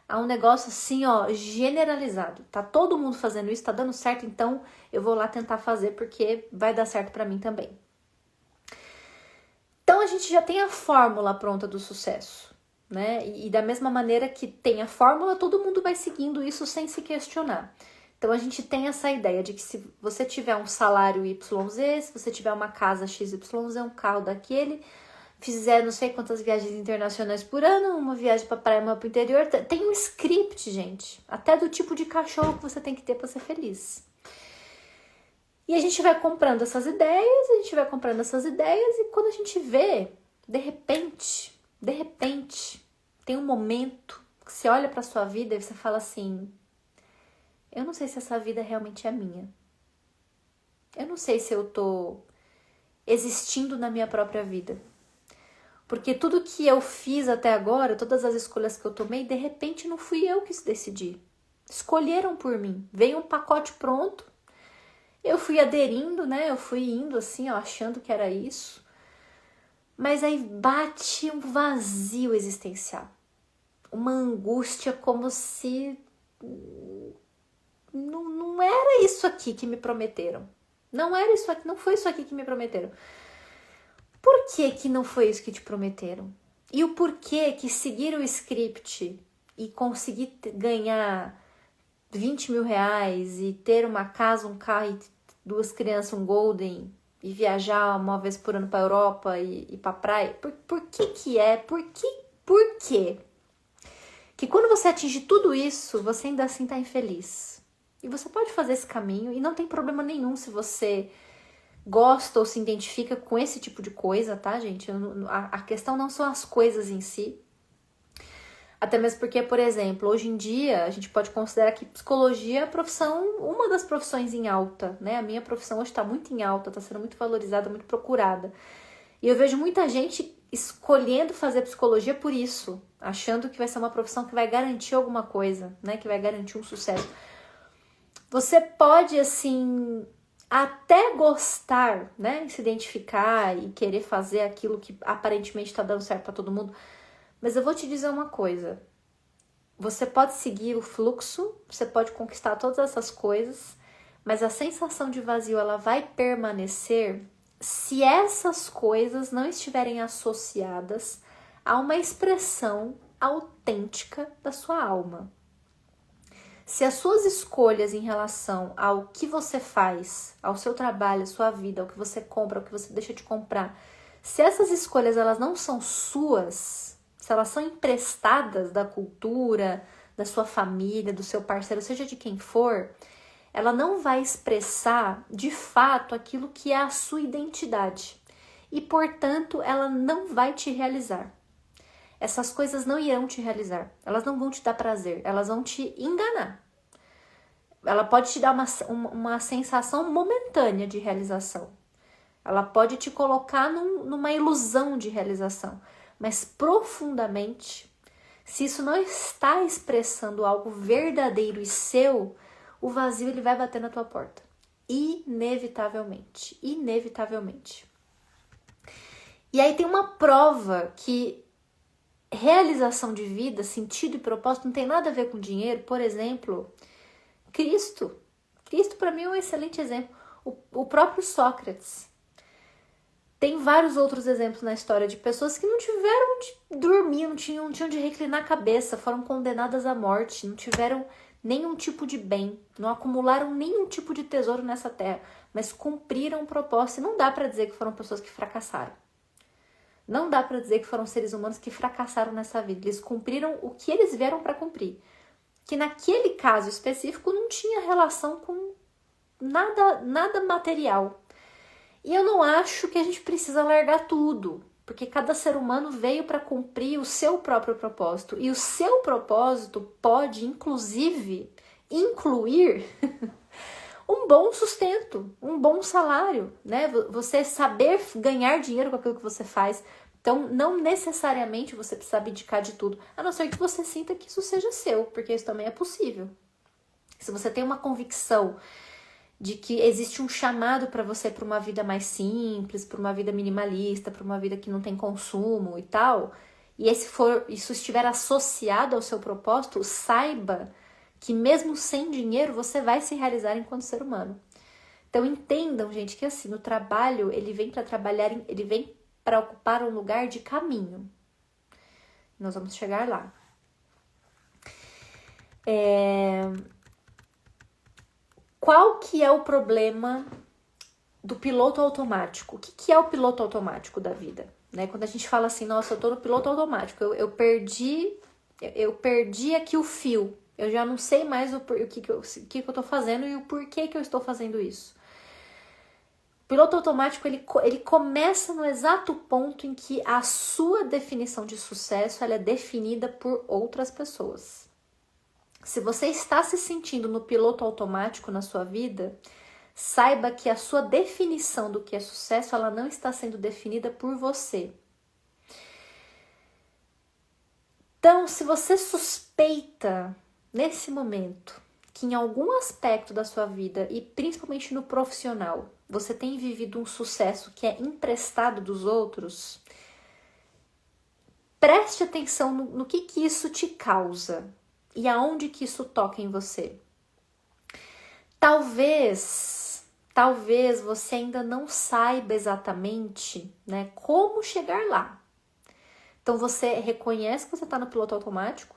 a um negócio assim, ó, generalizado. Tá todo mundo fazendo isso, tá dando certo, então eu vou lá tentar fazer porque vai dar certo para mim também. Então, a gente já tem a fórmula pronta do sucesso. Né? E da mesma maneira que tem a fórmula, todo mundo vai seguindo isso sem se questionar. Então a gente tem essa ideia de que se você tiver um salário YZ, se você tiver uma casa XYZ, um carro daquele, fizer não sei quantas viagens internacionais por ano, uma viagem para praia, uma para o interior, tem um script, gente, até do tipo de cachorro que você tem que ter para ser feliz. E a gente vai comprando essas ideias, e quando a gente vê, de repente, tem um momento que você olha para sua vida e você fala assim: eu não sei se essa vida realmente é minha. Eu não sei se eu tô existindo na minha própria vida. Porque tudo que eu fiz até agora, todas as escolhas que eu tomei, de repente não fui eu que decidi. Escolheram por mim. Veio um pacote pronto. Eu fui aderindo, né? Eu fui indo assim, ó, achando que era isso. Mas aí bate um vazio existencial. Uma angústia como se não era isso aqui que me prometeram. Não era isso aqui, não foi isso aqui que me prometeram. Por que não foi isso que te prometeram? E o porquê que seguir o script e conseguir ganhar 20 mil reais e ter uma casa, um carro e 2 crianças, um golden, e viajar uma vez por ano para a Europa e para a praia, por quê? Que quando você atinge tudo isso, você ainda assim tá infeliz. E você pode fazer esse caminho e não tem problema nenhum se você gosta ou se identifica com esse tipo de coisa, tá, gente? A questão não são as coisas em si. Até mesmo porque, por exemplo, hoje em dia a gente pode considerar que psicologia é a profissão, uma das profissões em alta, né? A minha profissão hoje está muito em alta, está sendo muito valorizada, muito procurada. E eu vejo muita gente escolhendo fazer psicologia por isso, achando que vai ser uma profissão que vai garantir alguma coisa, né? Que vai garantir um sucesso. Você pode, assim, até gostar, né? Se identificar e querer fazer aquilo que aparentemente está dando certo para todo mundo. Mas eu vou te dizer uma coisa. Você pode seguir o fluxo, você pode conquistar todas essas coisas, mas a sensação de vazio, ela vai permanecer se essas coisas não estiverem associadas a uma expressão autêntica da sua alma. Se as suas escolhas em relação ao que você faz, ao seu trabalho, à sua vida, ao que você compra, ao que você deixa de comprar, se essas escolhas elas não são suas, se elas são emprestadas da cultura, da sua família, do seu parceiro, seja de quem for, ela não vai expressar de fato aquilo que é a sua identidade. E, portanto, ela não vai te realizar. Essas coisas não irão te realizar. Elas não vão te dar prazer. Elas vão te enganar. Ela pode te dar uma sensação momentânea de realização. Ela pode te colocar numa ilusão de realização. Mas profundamente, se isso não está expressando algo verdadeiro e seu, o vazio ele vai bater na tua porta. Inevitavelmente. Inevitavelmente. E aí tem uma prova que realização de vida, sentido e propósito não tem nada a ver com dinheiro. Por exemplo, Cristo. Cristo para mim é um excelente exemplo. O próprio Sócrates. Tem vários outros exemplos na história de pessoas que não tiveram de dormir, não tinham de reclinar a cabeça, foram condenadas à morte, não tiveram nenhum tipo de bem, não acumularam nenhum tipo de tesouro nessa terra, mas cumpriram o propósito. E não dá para dizer que foram pessoas que fracassaram. Não dá para dizer que foram seres humanos que fracassaram nessa vida. Eles cumpriram o que eles vieram para cumprir. Que naquele caso específico não tinha relação com nada material. E eu não acho que a gente precisa largar tudo. Porque cada ser humano veio para cumprir o seu próprio propósito. E o seu propósito pode, inclusive, incluir um bom sustento, um bom salário, né? Você saber ganhar dinheiro com aquilo que você faz. Então, não necessariamente você precisa abdicar de tudo, a não ser que você sinta que isso seja seu, porque isso também é possível. Se você tem uma convicção de que existe um chamado para você para uma vida mais simples, para uma vida minimalista, para uma vida que não tem consumo e tal, e isso estiver associado ao seu propósito, saiba que mesmo sem dinheiro você vai se realizar enquanto ser humano. Então entendam, gente, que assim, o trabalho, ele vem para trabalhar, ele vem para ocupar um lugar de caminho. Nós vamos chegar lá. Qual que é o problema do piloto automático? O que é o piloto automático da vida? Né? Quando a gente fala assim, nossa, eu tô no piloto automático, eu perdi aqui o fio, eu já não sei mais o que eu tô fazendo e o porquê que eu estou fazendo isso. O piloto automático, ele começa no exato ponto em que a sua definição de sucesso ela é definida por outras pessoas. Se você está se sentindo no piloto automático na sua vida, saiba que a sua definição do que é sucesso, ela não está sendo definida por você. Então, se você suspeita nesse momento que em algum aspecto da sua vida, e principalmente no profissional, você tem vivido um sucesso que é emprestado dos outros, preste atenção no que isso te causa. E aonde que isso toca em você? Talvez você ainda não saiba exatamente, né, como chegar lá. Então você reconhece que você está no piloto automático,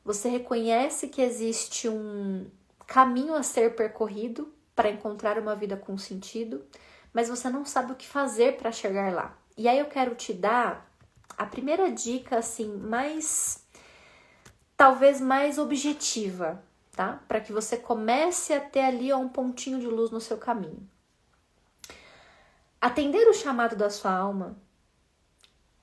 você reconhece que existe um caminho a ser percorrido para encontrar uma vida com sentido, mas você não sabe o que fazer para chegar lá. E aí eu quero te dar a primeira dica, assim, talvez mais objetiva, tá? Para que você comece a ter ali um pontinho de luz no seu caminho. Atender o chamado da sua alma,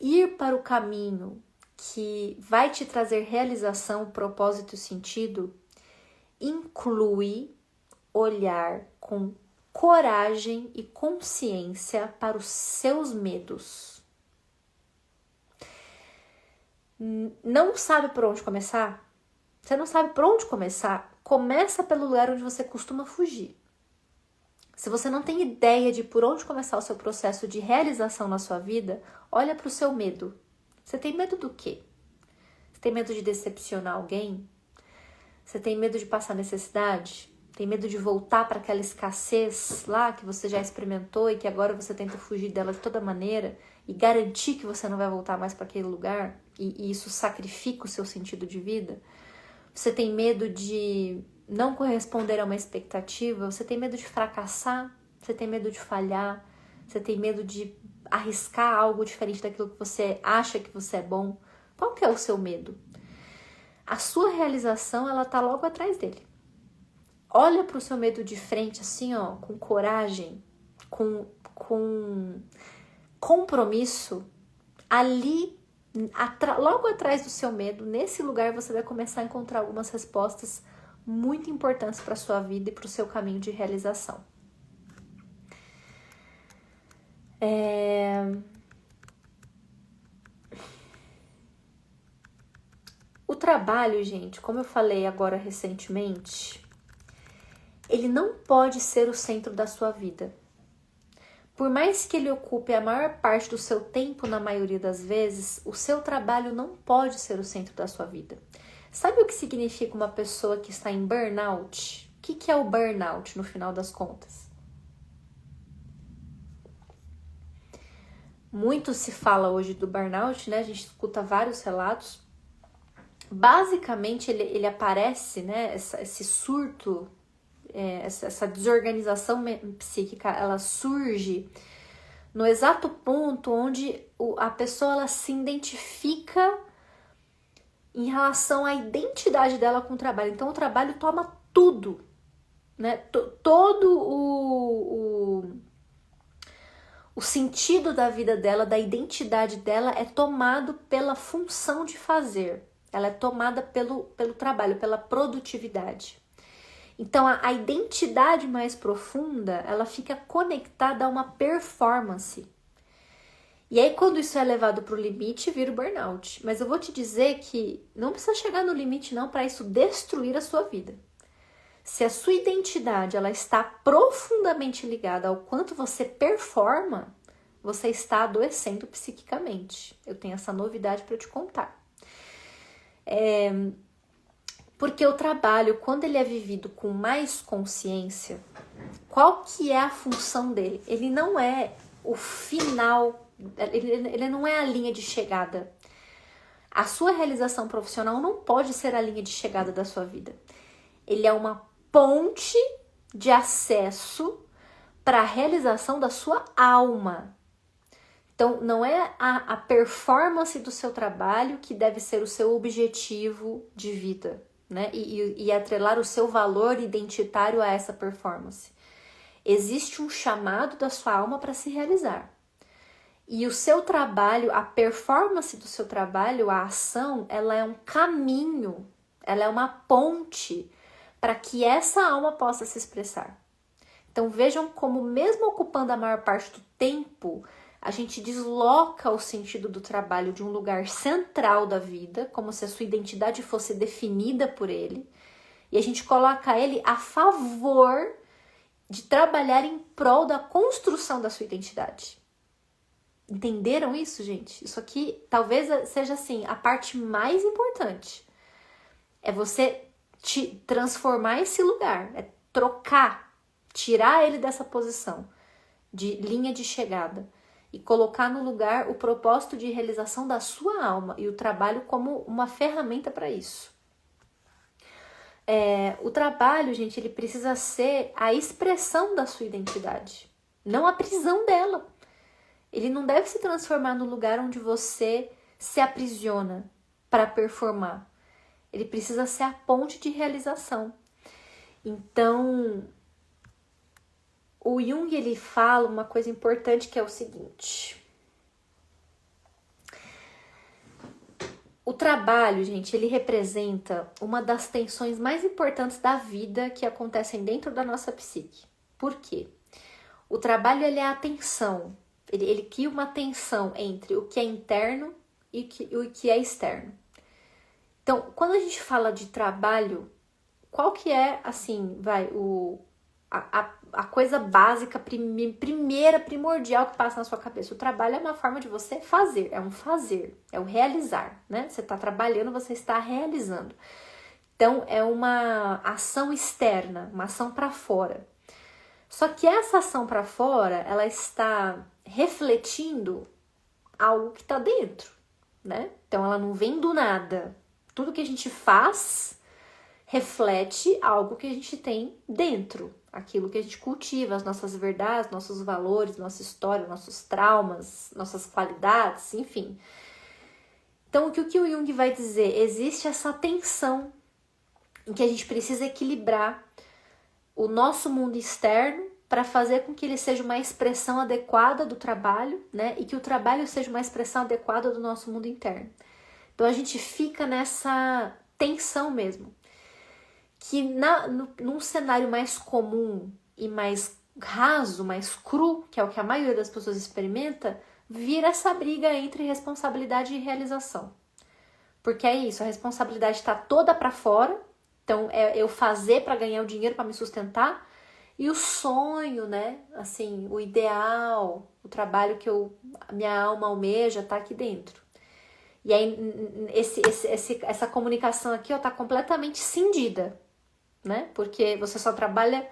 ir para o caminho que vai te trazer realização, propósito e sentido, inclui olhar com coragem e consciência para os seus medos. Não sabe por onde começar? Você não sabe por onde começar? Começa pelo lugar onde você costuma fugir. Se você não tem ideia de por onde começar o seu processo de realização na sua vida, olha para o seu medo. Você tem medo do quê? Você tem medo de decepcionar alguém? Você tem medo de passar necessidade? Tem medo de voltar para aquela escassez lá que você já experimentou e que agora você tenta fugir dela de toda maneira e garantir que você não vai voltar mais para aquele lugar e isso sacrifica o seu sentido de vida? Você tem medo de não corresponder a uma expectativa? Você tem medo de fracassar? Você tem medo de falhar? Você tem medo de arriscar algo diferente daquilo que você acha que você é bom? Qual que é o seu medo? A sua realização, ela tá logo atrás dele. Olha para o seu medo de frente, assim, ó, com coragem, com compromisso. Ali, logo atrás do seu medo, nesse lugar você vai começar a encontrar algumas respostas muito importantes para a sua vida e para o seu caminho de realização. O trabalho, gente, como eu falei agora recentemente, ele não pode ser o centro da sua vida. Por mais que ele ocupe a maior parte do seu tempo, na maioria das vezes, o seu trabalho não pode ser o centro da sua vida. Sabe o que significa uma pessoa que está em burnout? O que é o burnout, no final das contas? Muito se fala hoje do burnout, né? A gente escuta vários relatos. Basicamente, ele aparece, né? Esse surto, essa desorganização psíquica, ela surge no exato ponto onde a pessoa ela se identifica em relação à identidade dela com o trabalho. Então, o trabalho toma tudo, né? Todo O sentido da vida dela, da identidade dela é tomado pela função de fazer. Ela é tomada pelo trabalho, pela produtividade. Então, a identidade mais profunda, ela fica conectada a uma performance. E aí, quando isso é levado para o limite, vira o burnout. Mas eu vou te dizer que não precisa chegar no limite não para isso destruir a sua vida. Se a sua identidade ela está profundamente ligada ao quanto você performa, você está adoecendo psiquicamente. Eu tenho essa novidade para te contar. Porque o trabalho, quando ele é vivido com mais consciência, qual que é a função dele? Ele não é o final, ele não é a linha de chegada. A sua realização profissional não pode ser a linha de chegada da sua vida. Ele é uma ponte de acesso para a realização da sua alma. Então, não é a performance do seu trabalho que deve ser o seu objetivo de vida, né? E atrelar o seu valor identitário a essa performance. Existe um chamado da sua alma para se realizar. E o seu trabalho, a performance do seu trabalho, a ação, ela é um caminho, ela é uma ponte para que essa alma possa se expressar. Então vejam como mesmo ocupando a maior parte do tempo, a gente desloca o sentido do trabalho de um lugar central da vida, como se a sua identidade fosse definida por ele, e a gente coloca ele a favor de trabalhar em prol da construção da sua identidade. Entenderam isso, gente? Isso aqui talvez seja assim, a parte mais importante. É você transformar esse lugar, é trocar, tirar ele dessa posição de linha de chegada e colocar no lugar o propósito de realização da sua alma e o trabalho como uma ferramenta para isso. O trabalho, gente, ele precisa ser a expressão da sua identidade, não a prisão dela. Ele não deve se transformar no lugar onde você se aprisiona para performar. Ele precisa ser a ponte de realização. Então, o Jung, ele fala uma coisa importante que é o seguinte. O trabalho, gente, ele representa uma das tensões mais importantes da vida que acontecem dentro da nossa psique. Por quê? O trabalho, ele é a tensão. Ele cria uma tensão entre o que é interno e o que é externo. Então, quando a gente fala de trabalho, qual que é, assim, a coisa básica, primeira, primordial que passa na sua cabeça? O trabalho é uma forma de você fazer, é o realizar, né? Você está trabalhando, você está realizando. Então, é uma ação externa, uma ação para fora. Só que essa ação para fora, ela está refletindo algo que está dentro, né? Então, ela não vem do nada. Tudo que a gente faz reflete algo que a gente tem dentro, aquilo que a gente cultiva, as nossas verdades, nossos valores, nossa história, nossos traumas, nossas qualidades, enfim. Então, o que o Jung vai dizer? Existe essa tensão em que a gente precisa equilibrar o nosso mundo externo para fazer com que ele seja uma expressão adequada do trabalho, né? E que o trabalho seja uma expressão adequada do nosso mundo interno. Então a gente fica nessa tensão mesmo. Que num cenário mais comum e mais raso, mais cru, que é o que a maioria das pessoas experimenta, vira essa briga entre responsabilidade e realização. Porque é isso, a responsabilidade está toda para fora, então é eu fazer para ganhar o dinheiro para me sustentar, e o sonho, né, assim, o ideal, o trabalho que a minha alma almeja tá aqui dentro. E aí essa comunicação aqui ó, tá completamente cindida, né? Porque você só trabalha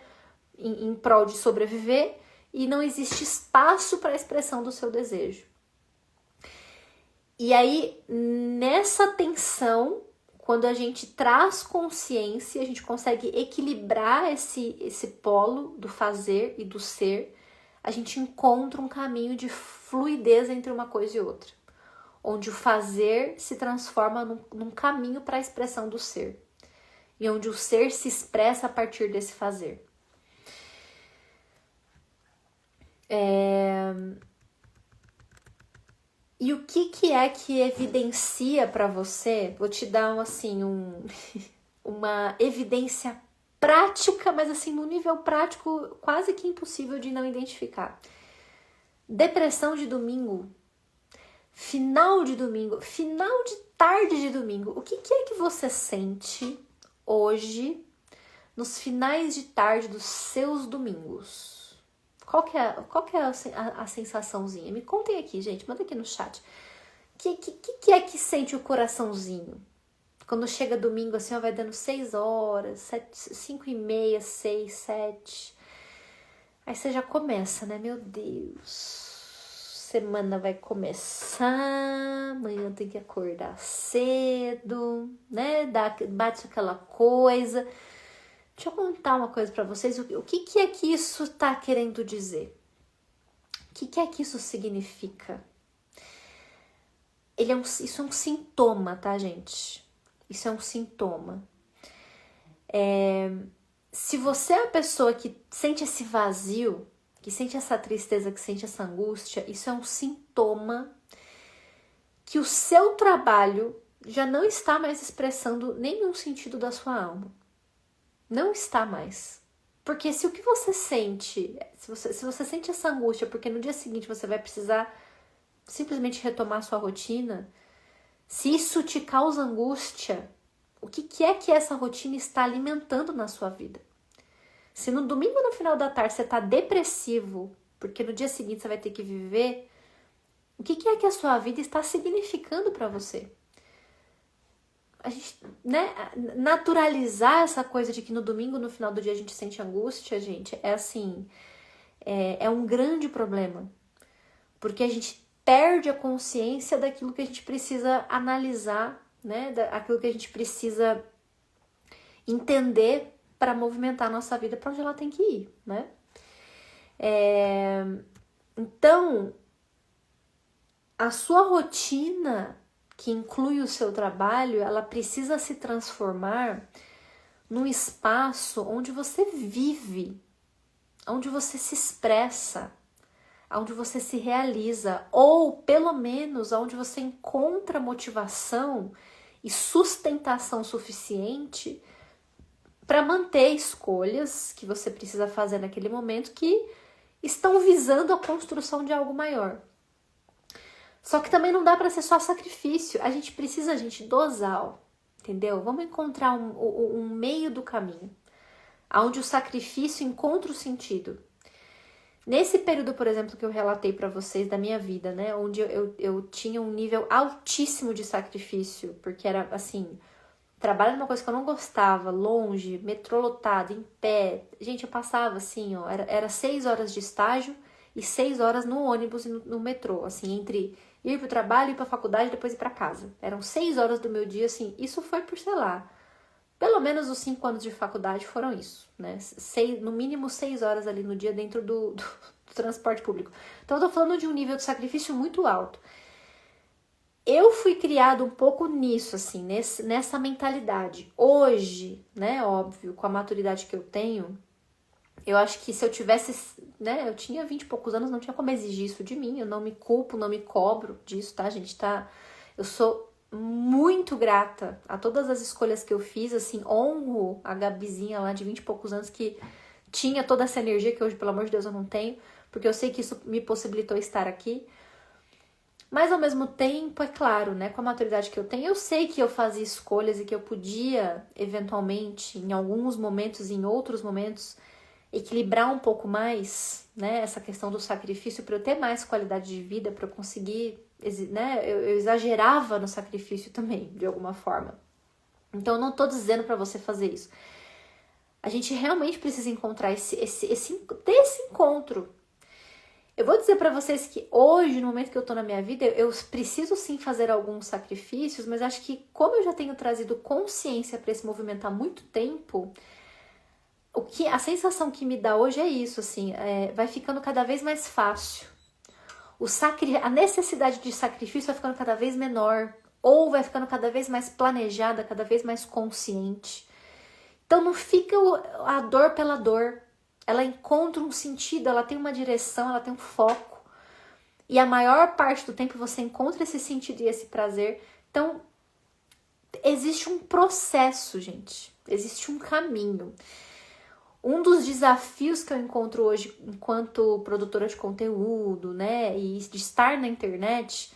em prol de sobreviver e não existe espaço para a expressão do seu desejo. E aí, nessa tensão, quando a gente traz consciência, a gente consegue equilibrar esse polo do fazer e do ser, a gente encontra um caminho de fluidez entre uma coisa e outra, onde o fazer se transforma num caminho para a expressão do ser, e onde o ser se expressa a partir desse fazer. E o que é que evidencia para você? Vou te dar assim uma evidência prática, mas assim no nível prático quase que impossível de não identificar. Depressão de domingo, final de domingo, final de tarde de domingo. O que é que você sente hoje nos finais de tarde dos seus domingos? Qual que é a sensaçãozinha? Me contem aqui, gente. Manda aqui no chat. Que é que sente o coraçãozinho? Quando chega domingo, assim, ó, vai dando 6 horas, 5:30, 6, 7. Aí você já começa, né? Meu Deus. Semana vai começar. Amanhã tem que acordar cedo, né? Bate aquela coisa. Deixa eu contar uma coisa pra vocês. O que é que isso tá querendo dizer? O que é que isso significa? Isso é um sintoma, tá, gente? Isso é um sintoma. Se você é a pessoa que sente esse vazio, que sente essa tristeza, que sente essa angústia, isso é um sintoma que o seu trabalho já não está mais expressando nenhum sentido da sua alma. Não está mais. Porque se o que você sente, se você sente essa angústia, porque no dia seguinte você vai precisar simplesmente retomar sua rotina, se isso te causa angústia, o que é que essa rotina está alimentando na sua vida? Se no domingo, no final da tarde, você está depressivo, porque no dia seguinte você vai ter que viver, o que é que a sua vida está significando para você? A gente, né, naturalizar essa coisa de que no domingo, no final do dia, a gente sente angústia, gente, é assim, é um grande problema. Porque a gente perde a consciência daquilo que a gente precisa analisar, né, daquilo que a gente precisa entender para movimentar a nossa vida para onde ela tem que ir, né? Então, a sua rotina, que inclui o seu trabalho, ela precisa se transformar num espaço onde você vive, onde você se expressa, onde você se realiza, ou pelo menos onde você encontra motivação e sustentação suficiente para manter escolhas que você precisa fazer naquele momento que estão visando a construção de algo maior. Só que também não dá para ser só sacrifício. A gente precisa, dosar, entendeu? Vamos encontrar um meio do caminho, onde o sacrifício encontra o sentido. Nesse período, por exemplo, que eu relatei para vocês da minha vida, né? Onde eu tinha um nível altíssimo de sacrifício, porque era assim, trabalho numa coisa que eu não gostava, longe, metrô lotado, em pé. Gente, eu passava assim, ó, era 6 horas de estágio e 6 horas no ônibus e no metrô, assim, entre ir pro trabalho, ir pra faculdade e depois ir pra casa. Eram 6 horas do meu dia, assim, isso foi por, sei lá, pelo menos os 5 anos de faculdade foram isso, né? No mínimo 6 horas ali no dia dentro do transporte público. Então eu tô falando de um nível de sacrifício muito alto. Eu fui criado um pouco nisso, assim, nessa mentalidade. Hoje, né, óbvio, com a maturidade que eu tenho, eu acho que se eu tivesse, né, eu tinha 20 e poucos anos, não tinha como exigir isso de mim, eu não me culpo, não me cobro disso, tá, gente? Eu sou muito grata a todas as escolhas que eu fiz, assim, honro a Gabizinha lá de 20 e poucos anos que tinha toda essa energia que hoje, pelo amor de Deus, eu não tenho, porque eu sei que isso me possibilitou estar aqui. Mas ao mesmo tempo, é claro, né, com a maturidade que eu tenho, eu sei que eu fazia escolhas e que eu podia, eventualmente, em alguns momentos e em outros momentos, equilibrar um pouco mais, né, essa questão do sacrifício para eu ter mais qualidade de vida, para eu conseguir, né, eu exagerava no sacrifício também, de alguma forma. Então eu não tô dizendo para você fazer isso. A gente realmente precisa encontrar ter esse encontro. Eu vou dizer para vocês que hoje, no momento que eu tô na minha vida, eu preciso sim fazer alguns sacrifícios, mas acho que como eu já tenho trazido consciência para esse movimento há muito tempo, a sensação que me dá hoje é isso, assim, vai ficando cada vez mais fácil. A necessidade de sacrifício vai ficando cada vez menor, ou vai ficando cada vez mais planejada, cada vez mais consciente. Então não fica a dor pela dor. Ela encontra um sentido, ela tem uma direção, ela tem um foco. E a maior parte do tempo você encontra esse sentido e esse prazer. Então, existe um processo, gente. Existe um caminho. Um dos desafios que eu encontro hoje enquanto produtora de conteúdo, né, e de estar na internet,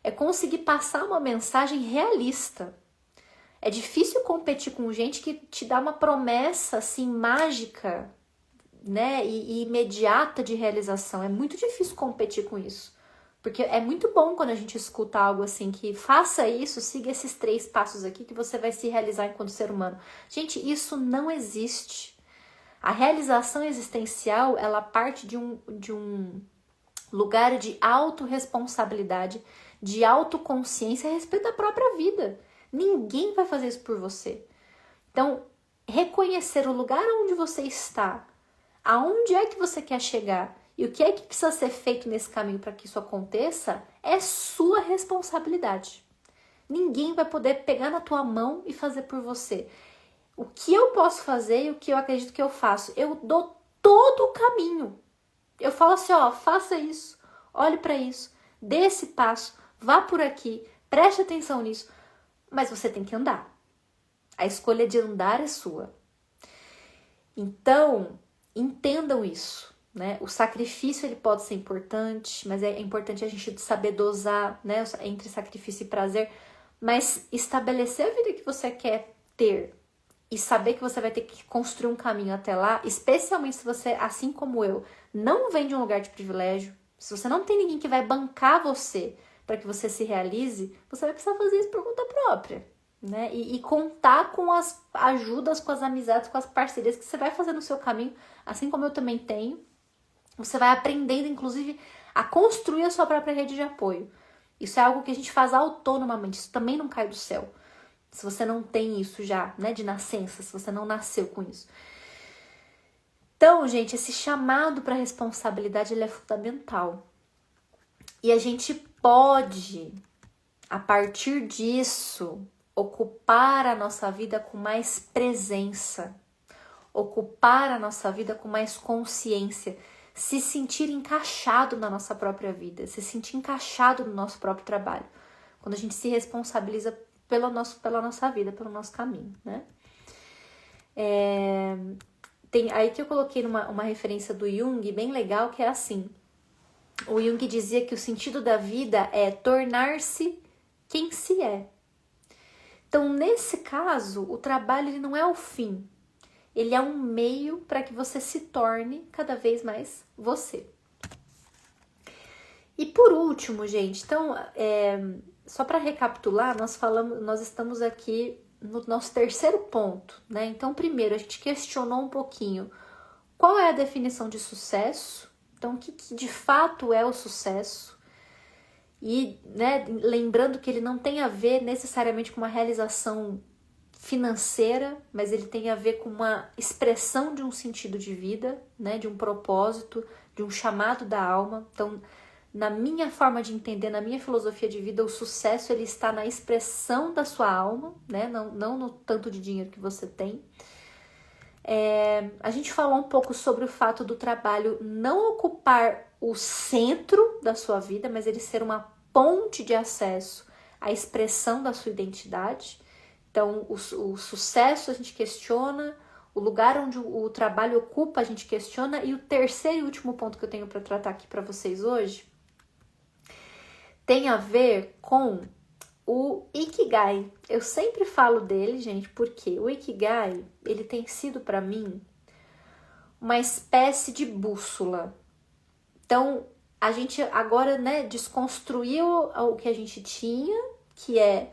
é conseguir passar uma mensagem realista. É difícil competir com gente que te dá uma promessa, assim, mágica, né, e imediata de realização. É muito difícil competir com isso. Porque é muito bom quando a gente escuta algo assim, que faça isso, siga esses 3 passos aqui que você vai se realizar enquanto ser humano. Gente, isso não existe. A realização existencial, ela parte de um lugar de autorresponsabilidade, de autoconsciência a respeito da própria vida. Ninguém vai fazer isso por você. Então, reconhecer o lugar onde você está, aonde é que você quer chegar e o que é que precisa ser feito nesse caminho para que isso aconteça, é sua responsabilidade. Ninguém vai poder pegar na tua mão e fazer por você. O que eu posso fazer e o que eu acredito que eu faço? Eu dou todo o caminho. Eu falo assim, ó, faça isso, olhe para isso, dê esse passo, vá por aqui, preste atenção nisso. Mas você tem que andar. A escolha de andar é sua. Então, entendam isso, né? O sacrifício ele pode ser importante, mas é importante a gente saber dosar, né, entre sacrifício e prazer, mas estabelecer a vida que você quer ter e saber que você vai ter que construir um caminho até lá, especialmente se você, assim como eu, não vem de um lugar de privilégio, se você não tem ninguém que vai bancar você para que você se realize, você vai precisar fazer isso por conta própria, né? E contar com as ajudas, com as amizades, com as parcerias que você vai fazer no seu caminho, assim como eu também tenho. Você vai aprendendo, inclusive, a construir a sua própria rede de apoio. Isso é algo que a gente faz autonomamente, isso também não cai do céu. Se você não tem isso já, né, de nascença, se você não nasceu com isso. Então, gente, esse chamado para responsabilidade ele é fundamental. E a gente pode, a partir disso, ocupar a nossa vida com mais presença, ocupar a nossa vida com mais consciência, se sentir encaixado na nossa própria vida, se sentir encaixado no nosso próprio trabalho. Quando a gente se responsabiliza pela nossa vida, pelo nosso caminho, né? Tem aí que eu coloquei uma referência do Jung bem legal, que é assim. O Jung dizia que o sentido da vida é tornar-se quem se é. Então, nesse caso, o trabalho ele não é o fim. Ele é um meio para que você se torne cada vez mais você. E por último, gente, então, só para recapitular, nós estamos aqui no nosso terceiro ponto, né? Então, primeiro, a gente questionou um pouquinho qual é a definição de sucesso, então, o que de fato é o sucesso, e, né, lembrando que ele não tem a ver necessariamente com uma realização financeira, mas ele tem a ver com uma expressão de um sentido de vida, né, de um propósito, de um chamado da alma. Então, na minha forma de entender, na minha filosofia de vida, o sucesso ele está na expressão da sua alma, né? Não no tanto de dinheiro que você tem. A gente falou um pouco sobre o fato do trabalho não ocupar o centro da sua vida, mas ele ser uma ponte de acesso à expressão da sua identidade. Então, o sucesso a gente questiona, o lugar onde o trabalho ocupa a gente questiona, e o terceiro e último ponto que eu tenho para tratar aqui para vocês hoje tem a ver com o Ikigai. Eu sempre falo dele, gente, porque o Ikigai, ele tem sido para mim uma espécie de bússola. Então, a gente agora, né, desconstruiu o que a gente tinha, que é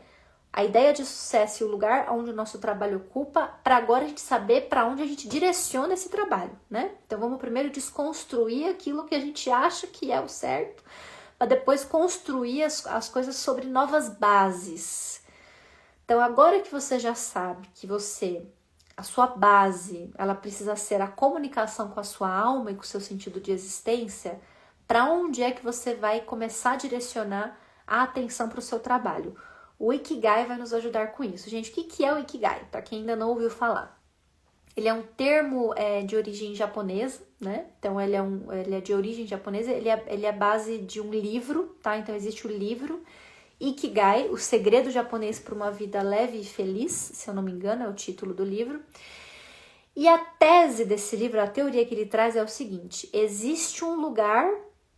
a ideia de sucesso e o lugar onde o nosso trabalho ocupa, para agora a gente saber para onde a gente direciona esse trabalho, né? Então, vamos primeiro desconstruir aquilo que a gente acha que é o certo, para depois construir as coisas sobre novas bases. Então, agora que você já sabe que a sua base, ela precisa ser a comunicação com a sua alma e com o seu sentido de existência, para onde é que você vai começar a direcionar a atenção para o seu trabalho? O Ikigai vai nos ajudar com isso. Gente, o que é o Ikigai? Para quem ainda não ouviu falar. Ele é um termo de origem japonesa, né? Então, ele é de origem japonesa, ele é a base de um livro, tá? Então, existe o livro Ikigai, o segredo japonês para uma vida leve e feliz, se eu não me engano, é o título do livro. E a tese desse livro, a teoria que ele traz é o seguinte: existe um lugar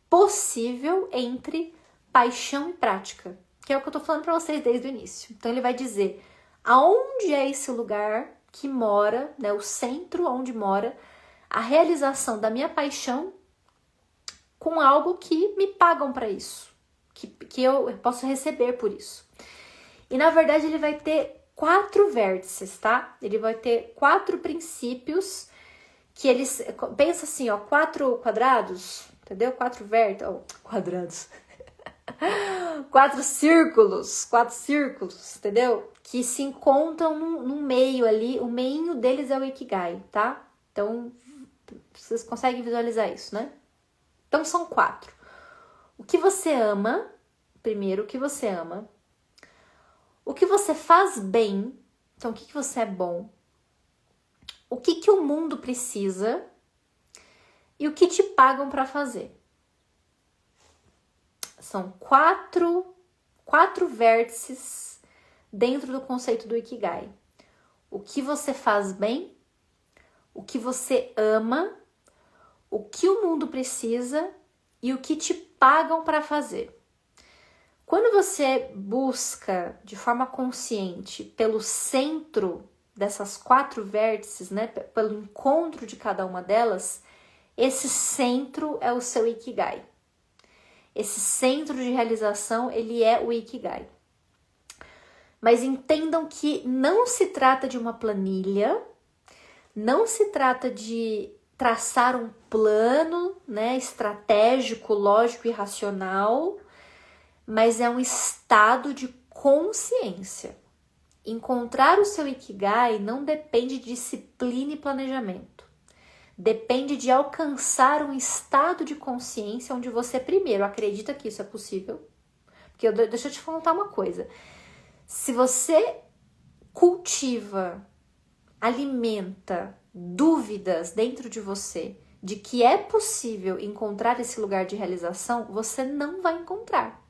possível entre paixão e prática, que é o que eu tô falando para vocês desde o início. Então, ele vai dizer aonde é esse lugar que mora, né, o centro onde mora a realização da minha paixão com algo que me pagam para isso, que eu posso receber por isso. E na verdade ele vai ter 4 vértices, tá? Ele vai ter 4 princípios que eles, pensa assim, ó, 4 quadrados, entendeu? 4 vértices, quadrados. 4 círculos, entendeu? Que se encontram num meio ali, o meinho deles é o Ikigai, tá? Então, vocês conseguem visualizar isso, né? Então, são 4. O que você ama, primeiro, o que você ama. O que você faz bem, então, o que você é bom. O que o mundo precisa e o que te pagam para fazer. São 4 vértices dentro do conceito do Ikigai. O que você faz bem, o que você ama, o que o mundo precisa e o que te pagam para fazer. Quando você busca de forma consciente pelo centro dessas 4 vértices, né, pelo encontro de cada uma delas, esse centro é o seu Ikigai. Esse centro de realização, ele é o Ikigai. Mas entendam que não se trata de uma planilha, não se trata de traçar um plano, né, estratégico, lógico e racional, mas é um estado de consciência. Encontrar o seu Ikigai não depende de disciplina e planejamento. Depende de alcançar um estado de consciência onde você primeiro acredita que isso é possível. Porque deixa eu te contar uma coisa. Se você cultiva, alimenta dúvidas dentro de você de que é possível encontrar esse lugar de realização, você não vai encontrar.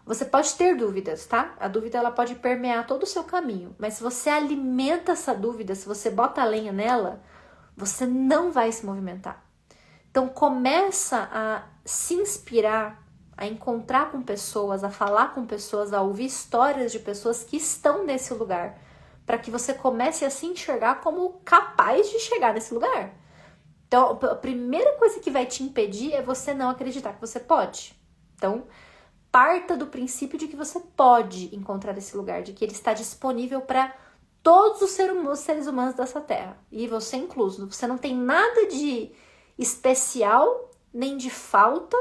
Você pode ter dúvidas, tá? A dúvida ela pode permear todo o seu caminho, mas se você alimenta essa dúvida, se você bota a lenha nela, você não vai se movimentar. Então começa a se inspirar, a encontrar com pessoas, a falar com pessoas, a ouvir histórias de pessoas que estão nesse lugar, para que você comece a se enxergar como capaz de chegar nesse lugar. Então, a primeira coisa que vai te impedir é você não acreditar que você pode. Então, parta do princípio de que você pode encontrar esse lugar, de que ele está disponível para todos os seres humanos dessa terra, e você incluso. Você não tem nada de especial, nem de falta,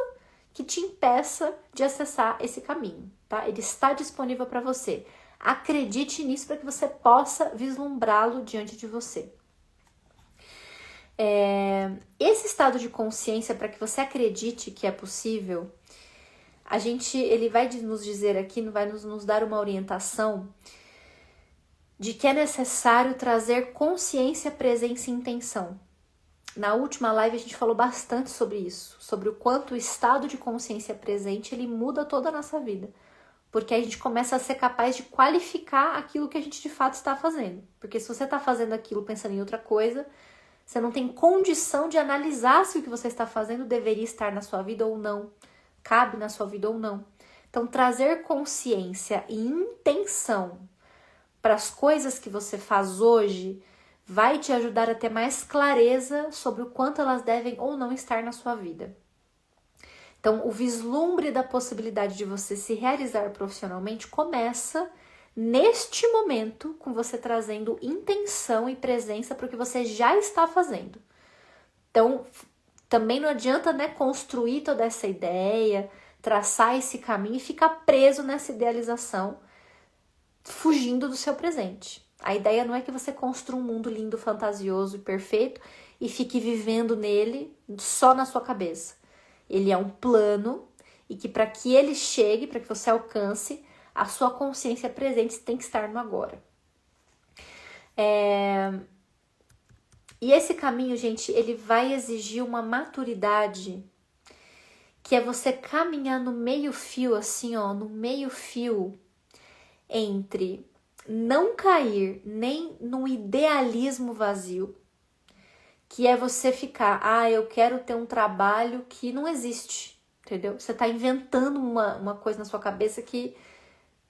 que te impeça de acessar esse caminho, tá? Ele está disponível para você. Acredite nisso para que você possa vislumbrá-lo diante de você. Esse estado de consciência, para que você acredite que é possível, ele vai nos dizer aqui, vai nos dar uma orientação de que é necessário trazer consciência, presença e intenção. Na última live a gente falou bastante sobre isso, sobre o quanto o estado de consciência presente ele muda toda a nossa vida. Porque a gente começa a ser capaz de qualificar aquilo que a gente de fato está fazendo. Porque se você está fazendo aquilo pensando em outra coisa, você não tem condição de analisar se o que você está fazendo deveria estar na sua vida ou não, cabe na sua vida ou não. Então, trazer consciência e intenção para as coisas que você faz hoje vai te ajudar a ter mais clareza sobre o quanto elas devem ou não estar na sua vida. Então, o vislumbre da possibilidade de você se realizar profissionalmente começa neste momento com você trazendo intenção e presença para o que você já está fazendo. Então, também não adianta, né, construir toda essa ideia, traçar esse caminho e ficar preso nessa idealização, fugindo do seu presente. A ideia não é que você construa um mundo lindo, fantasioso e perfeito e fique vivendo nele só na sua cabeça. Ele é um plano e que para que ele chegue, para que você alcance, a sua consciência presente tem que estar no agora. E esse caminho, gente, ele vai exigir uma maturidade, que é você caminhar no meio fio, assim, ó, no meio fio entre não cair nem num idealismo vazio, que é você ficar, eu quero ter um trabalho que não existe, entendeu? Você tá inventando uma coisa na sua cabeça que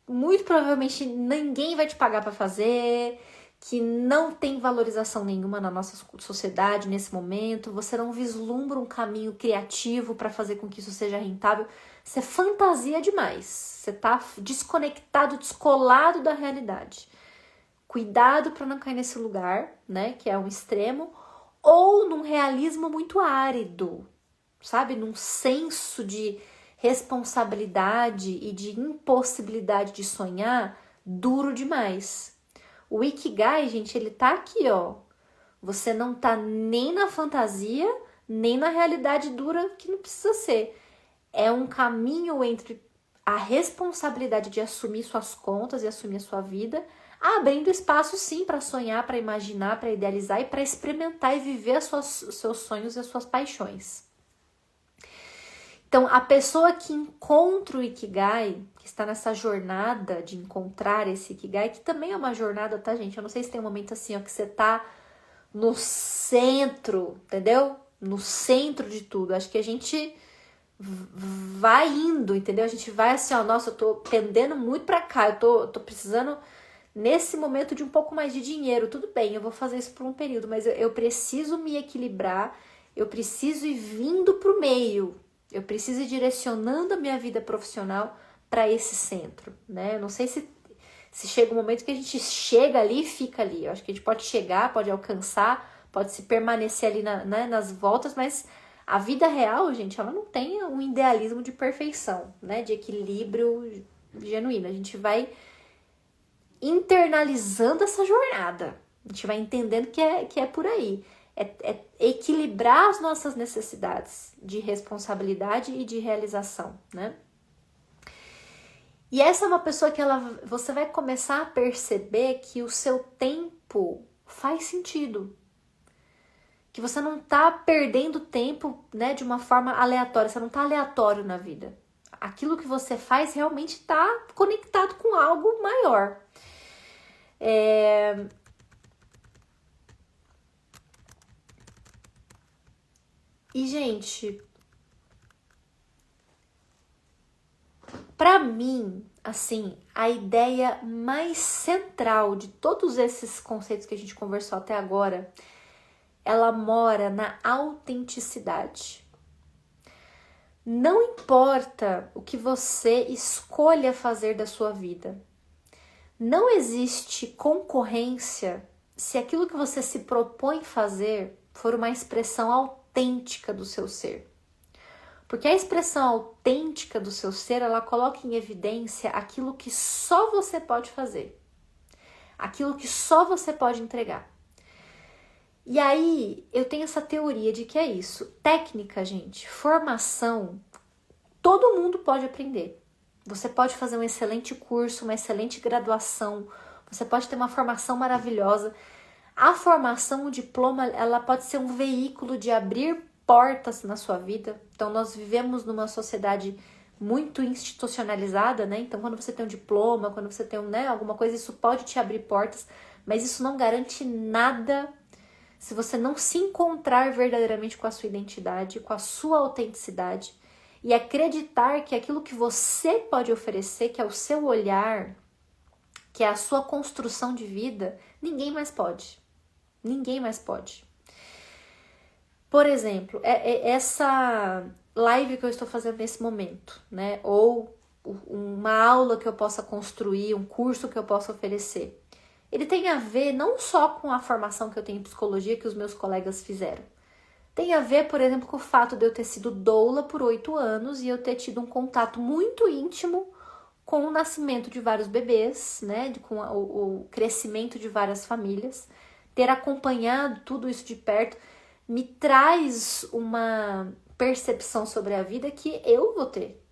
muito provavelmente ninguém vai te pagar para fazer, que não tem valorização nenhuma na nossa sociedade nesse momento, você não vislumbra um caminho criativo para fazer com que isso seja rentável, você fantasia demais, você tá desconectado, descolado da realidade. Cuidado para não cair nesse lugar, né, que é um extremo, ou num realismo muito árido, sabe, num senso de responsabilidade e de impossibilidade de sonhar duro demais. O Ikigai, gente, ele tá aqui, ó. Você não tá nem na fantasia, nem na realidade dura que não precisa ser. É um caminho entre a responsabilidade de assumir suas contas e assumir a sua vida, abrindo espaço, sim, para sonhar, para imaginar, para idealizar e para experimentar e viver os seus sonhos e as suas paixões. Então, a pessoa que encontra o Ikigai, que está nessa jornada de encontrar esse Ikigai, que também é uma jornada, tá, gente? Eu não sei se tem um momento assim, ó, que você tá no centro, entendeu? No centro de tudo. Acho que a gente vai indo, entendeu? A gente vai assim, ó, nossa, eu tô pendendo muito pra cá, eu tô precisando, nesse momento, de um pouco mais de dinheiro. Tudo bem, eu vou fazer isso por um período, mas eu preciso me equilibrar, eu preciso ir vindo pro meio, eu preciso ir direcionando a minha vida profissional para esse centro, né? Eu não sei se chega um momento que a gente chega ali e fica ali. Eu acho que a gente pode chegar, pode alcançar, pode se permanecer ali nas voltas, mas a vida real, gente, ela não tem um idealismo de perfeição, né? De equilíbrio genuíno. A gente vai internalizando essa jornada. A gente vai entendendo que é por aí. É equilibrar as nossas necessidades de responsabilidade e de realização, né? E essa é uma pessoa que você vai começar a perceber que o seu tempo faz sentido. Que você não tá perdendo tempo, né, de uma forma aleatória, você não tá aleatório na vida. Aquilo que você faz realmente tá conectado com algo maior. E, gente, pra mim, assim, a ideia mais central de todos esses conceitos que a gente conversou até agora, ela mora na autenticidade. Não importa o que você escolha fazer da sua vida. Não existe concorrência se aquilo que você se propõe fazer for uma expressão autêntica do seu ser. Porque a expressão autêntica do seu ser, ela coloca em evidência aquilo que só você pode fazer. Aquilo que só você pode entregar. E aí, eu tenho essa teoria de que é isso. Técnica, gente, formação, todo mundo pode aprender. Você pode fazer um excelente curso, uma excelente graduação, você pode ter uma formação maravilhosa. A formação, o diploma, ela pode ser um veículo de abrir portas na sua vida. Então, nós vivemos numa sociedade muito institucionalizada, né? Então, quando você tem um diploma, quando você tem alguma coisa, isso pode te abrir portas, mas isso não garante nada se você não se encontrar verdadeiramente com a sua identidade, com a sua autenticidade e acreditar que aquilo que você pode oferecer, que é o seu olhar, que é a sua construção de vida, ninguém mais pode. Ninguém mais pode. Por exemplo, essa live que eu estou fazendo nesse momento, né? Ou uma aula que eu possa construir, um curso que eu possa oferecer. Ele tem a ver não só com a formação que eu tenho em psicologia que os meus colegas fizeram. Tem a ver, por exemplo, com o fato de eu ter sido doula por 8 anos e eu ter tido um contato muito íntimo com o nascimento de vários bebês, né? Com o crescimento de várias famílias. Ter acompanhado tudo isso de perto me traz uma percepção sobre a vida que eu vou ter.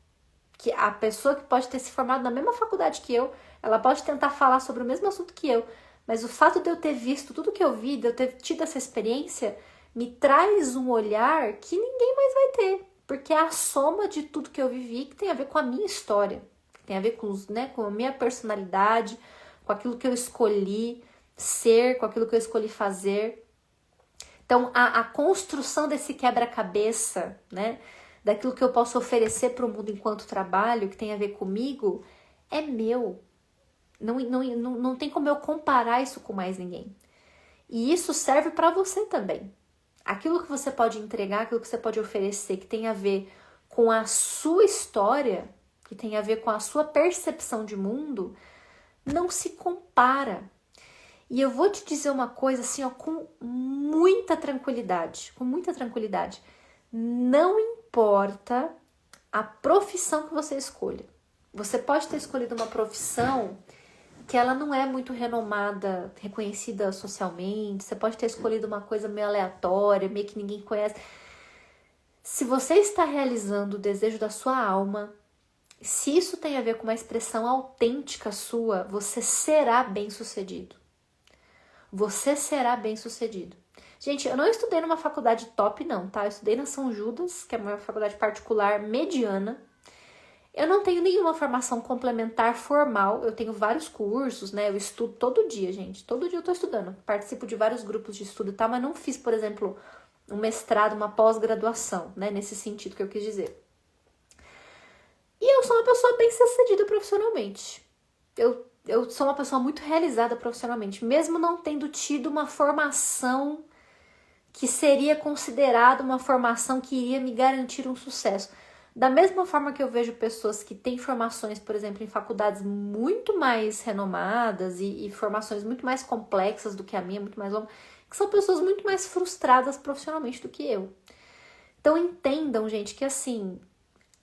Que a pessoa que pode ter se formado na mesma faculdade que eu, ela pode tentar falar sobre o mesmo assunto que eu, Mas o fato de eu ter visto tudo que eu vi, de eu ter tido essa experiência, me traz um olhar que ninguém mais vai ter. Porque é a soma de tudo que eu vivi que tem a ver com a minha história. Que tem a ver com a minha personalidade, com aquilo que eu escolhi ser, com aquilo que eu escolhi fazer. Então, a construção desse quebra-cabeça, né? Daquilo que eu posso oferecer para o mundo enquanto trabalho, que tem a ver comigo, é meu. Não tem como eu comparar isso com mais ninguém. E isso serve para você também. Aquilo que você pode entregar, aquilo que você pode oferecer, que tem a ver com a sua história, que tem a ver com a sua percepção de mundo, não se compara. E eu vou te dizer uma coisa assim, ó, com muita tranquilidade, não importa a profissão que você escolha. Você pode ter escolhido uma profissão que ela não é muito renomada, reconhecida socialmente. Você pode ter escolhido uma coisa meio aleatória, meio que ninguém conhece. Se você está realizando o desejo da sua alma, se isso tem a ver com uma expressão autêntica sua, você será bem-sucedido. Você será bem-sucedido. Gente, eu não estudei numa faculdade top não, tá? Eu estudei na São Judas, que é uma faculdade particular mediana. Eu não tenho nenhuma formação complementar formal, eu tenho vários cursos, né? Eu estudo todo dia, gente. Todo dia eu tô estudando. Participo de vários grupos de estudo e tal, mas não fiz, por exemplo, um mestrado, uma pós-graduação, né? Nesse sentido que eu quis dizer. E eu sou uma pessoa bem-sucedida profissionalmente. Eu sou uma pessoa muito realizada profissionalmente, mesmo não tendo tido uma formação que seria considerada uma formação que iria me garantir um sucesso. Da mesma forma que eu vejo pessoas que têm formações, por exemplo, em faculdades muito mais renomadas e formações muito mais complexas do que a minha, muito mais longa, que são pessoas muito mais frustradas profissionalmente do que eu. Então entendam, gente, que assim,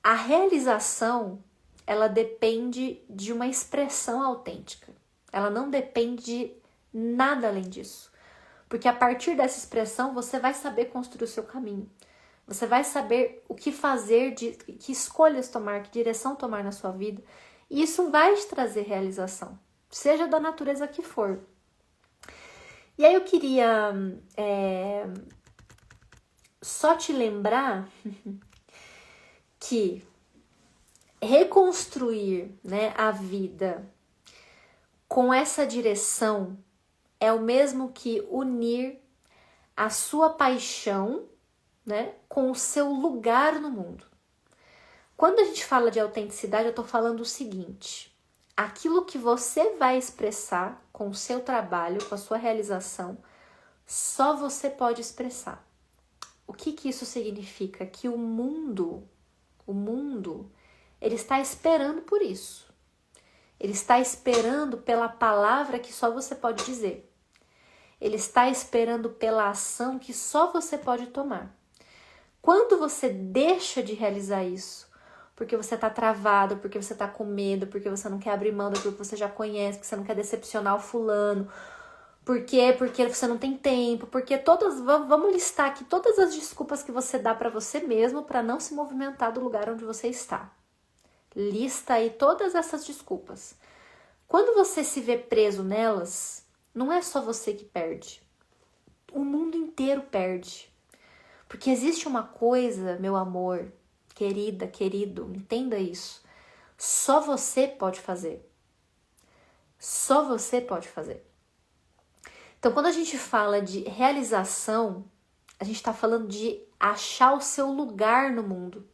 a realização, ela depende de uma expressão autêntica. Ela não depende de nada além disso. Porque a partir dessa expressão, você vai saber construir o seu caminho. Você vai saber o que fazer, que escolhas tomar, que direção tomar na sua vida. E isso vai te trazer realização, seja da natureza que for. E aí eu queria só te lembrar que reconstruir, né, a vida com essa direção é o mesmo que unir a sua paixão, né, com o seu lugar no mundo. Quando a gente fala de autenticidade, eu tô falando o seguinte: aquilo que você vai expressar com o seu trabalho, com a sua realização, só você pode expressar. O que isso significa? Que o mundo, ele está esperando por isso. Ele está esperando pela palavra que só você pode dizer. Ele está esperando pela ação que só você pode tomar. Quando você deixa de realizar isso, porque você está travado, porque você está com medo, porque você não quer abrir mão daquilo que você já conhece, porque você não quer decepcionar o fulano, porque você não tem tempo, porque vamos listar aqui todas as desculpas que você dá para você mesmo para não se movimentar do lugar onde você está. Lista aí todas essas desculpas. Quando você se vê preso nelas, não é só você que perde. O mundo inteiro perde. Porque existe uma coisa, meu amor, querida, querido, entenda isso. Só você pode fazer. Só você pode fazer. Então, quando a gente fala de realização, a gente está falando de achar o seu lugar no mundo.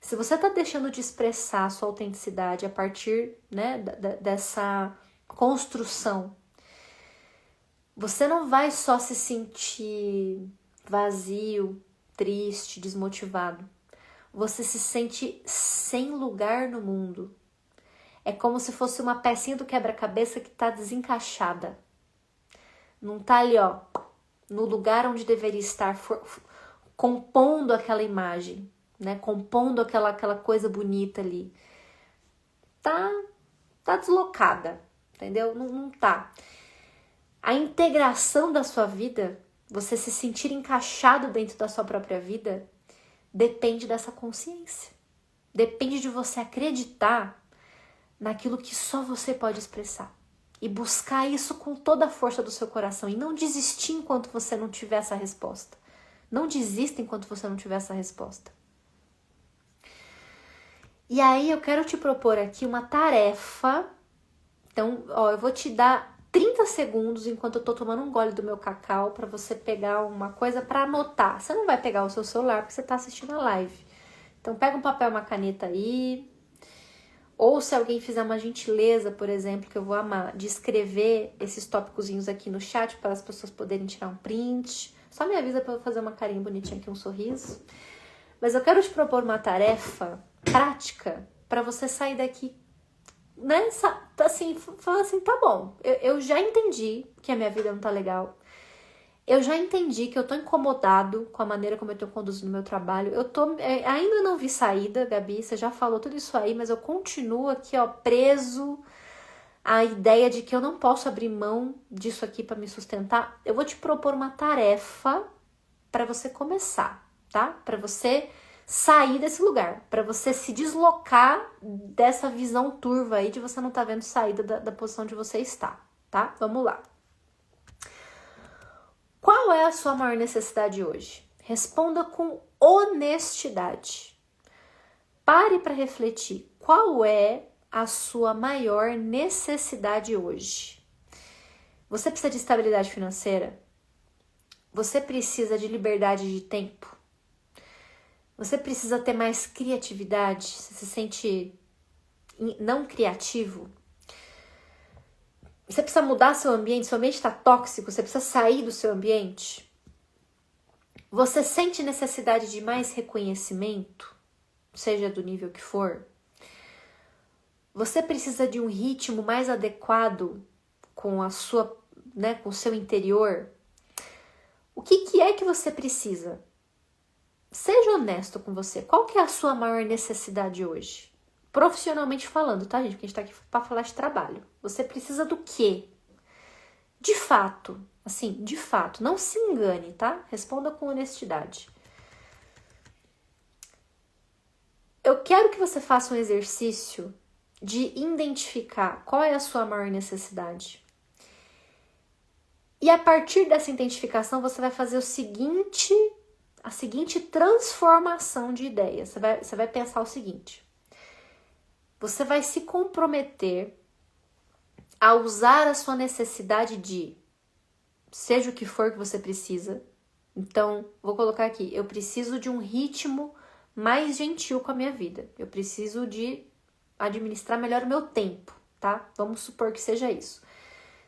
Se você está deixando de expressar a sua autenticidade a partir, né, dessa construção, você não vai só se sentir vazio, triste, desmotivado. Você se sente sem lugar no mundo. É como se fosse uma pecinha do quebra-cabeça que está desencaixada. Não está ali, ó, no lugar onde deveria estar, compondo aquela imagem, né? Compondo aquela coisa bonita ali. Tá deslocada, entendeu? Não tá. A integração da sua vida, você se sentir encaixado dentro da sua própria vida, depende dessa consciência. Depende de você acreditar naquilo que só você pode expressar. e buscar isso com toda a força do seu coração e não desistir enquanto você não tiver essa resposta. Não desista enquanto você não tiver essa resposta. E aí eu quero te propor aqui uma tarefa. Então, ó, eu vou te dar 30 segundos enquanto eu tô tomando um gole do meu cacau para você pegar uma coisa para anotar. Você não vai pegar o seu celular porque você tá assistindo a live. Então pega um papel, uma caneta aí. Ou se alguém fizer uma gentileza, por exemplo, que eu vou amar, de escrever esses tópicozinhos aqui no chat para as pessoas poderem tirar um print. Só me avisa para eu fazer uma carinha bonitinha aqui, um sorriso. Mas eu quero te propor uma tarefa prática para você sair daqui, né? Assim, falar assim, tá bom, eu já entendi que a minha vida não tá legal. Eu já entendi que eu tô incomodado com a maneira como eu tô conduzindo meu trabalho. Ainda não vi saída, Gabi, você já falou tudo isso aí, mas eu continuo aqui, ó, preso à ideia de que eu não posso abrir mão disso aqui para me sustentar. Eu vou te propor uma tarefa para você começar, tá? Para você sair desse lugar, para você se deslocar dessa visão turva aí de você não tá vendo saída da posição onde você está, tá? Vamos lá. Qual é a sua maior necessidade hoje? Responda com honestidade. Pare para refletir. Qual é a sua maior necessidade hoje? Você precisa de estabilidade financeira? Você precisa de liberdade de tempo? Você precisa ter mais criatividade? Você se sente não criativo? Você precisa mudar seu ambiente está tóxico, você precisa sair do seu ambiente? Você sente necessidade de mais reconhecimento, seja do nível que for? Você precisa de um ritmo mais adequado com a sua, né, com o seu interior? O que é que você precisa? Seja honesto com você. Qual que é a sua maior necessidade hoje? Profissionalmente falando, tá, gente? Porque a gente tá aqui para falar de trabalho. Você precisa do quê? De fato, assim, de fato. Não se engane, tá? Responda com honestidade. Eu quero que você faça um exercício de identificar qual é a sua maior necessidade. E a partir dessa identificação, você vai fazer a seguinte transformação de ideia. Você vai pensar o seguinte. Você vai se comprometer a usar a sua necessidade de, seja o que for que você precisa. Então, vou colocar aqui, eu preciso de um ritmo mais gentil com a minha vida. Eu preciso de administrar melhor o meu tempo, tá? Vamos supor que seja isso.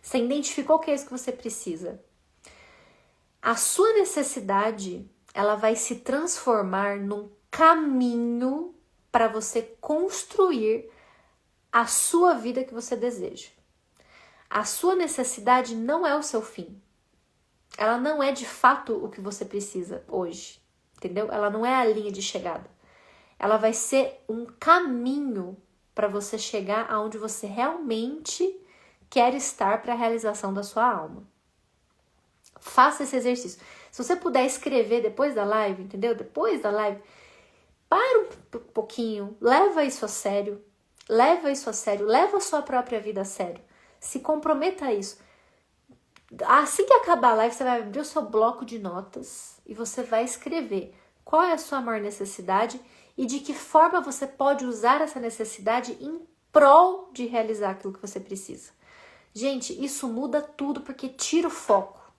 Você identificou o que é isso que você precisa. A sua necessidade, ela vai se transformar num caminho para você construir a sua vida que você deseja. A sua necessidade não é o seu fim. Ela não é de fato o que você precisa hoje, entendeu? Ela não é a linha de chegada. Ela vai ser um caminho para você chegar aonde você realmente quer estar para a realização da sua alma. Faça esse exercício. Se você puder escrever depois da live, entendeu? Depois da live, para um pouquinho, leva isso a sério, leva a sua própria vida a sério. Se comprometa a isso. Assim que acabar a live, você vai abrir o seu bloco de notas e você vai escrever qual é a sua maior necessidade e de que forma você pode usar essa necessidade em prol de realizar aquilo que você precisa. Gente, isso muda tudo porque tira o foco,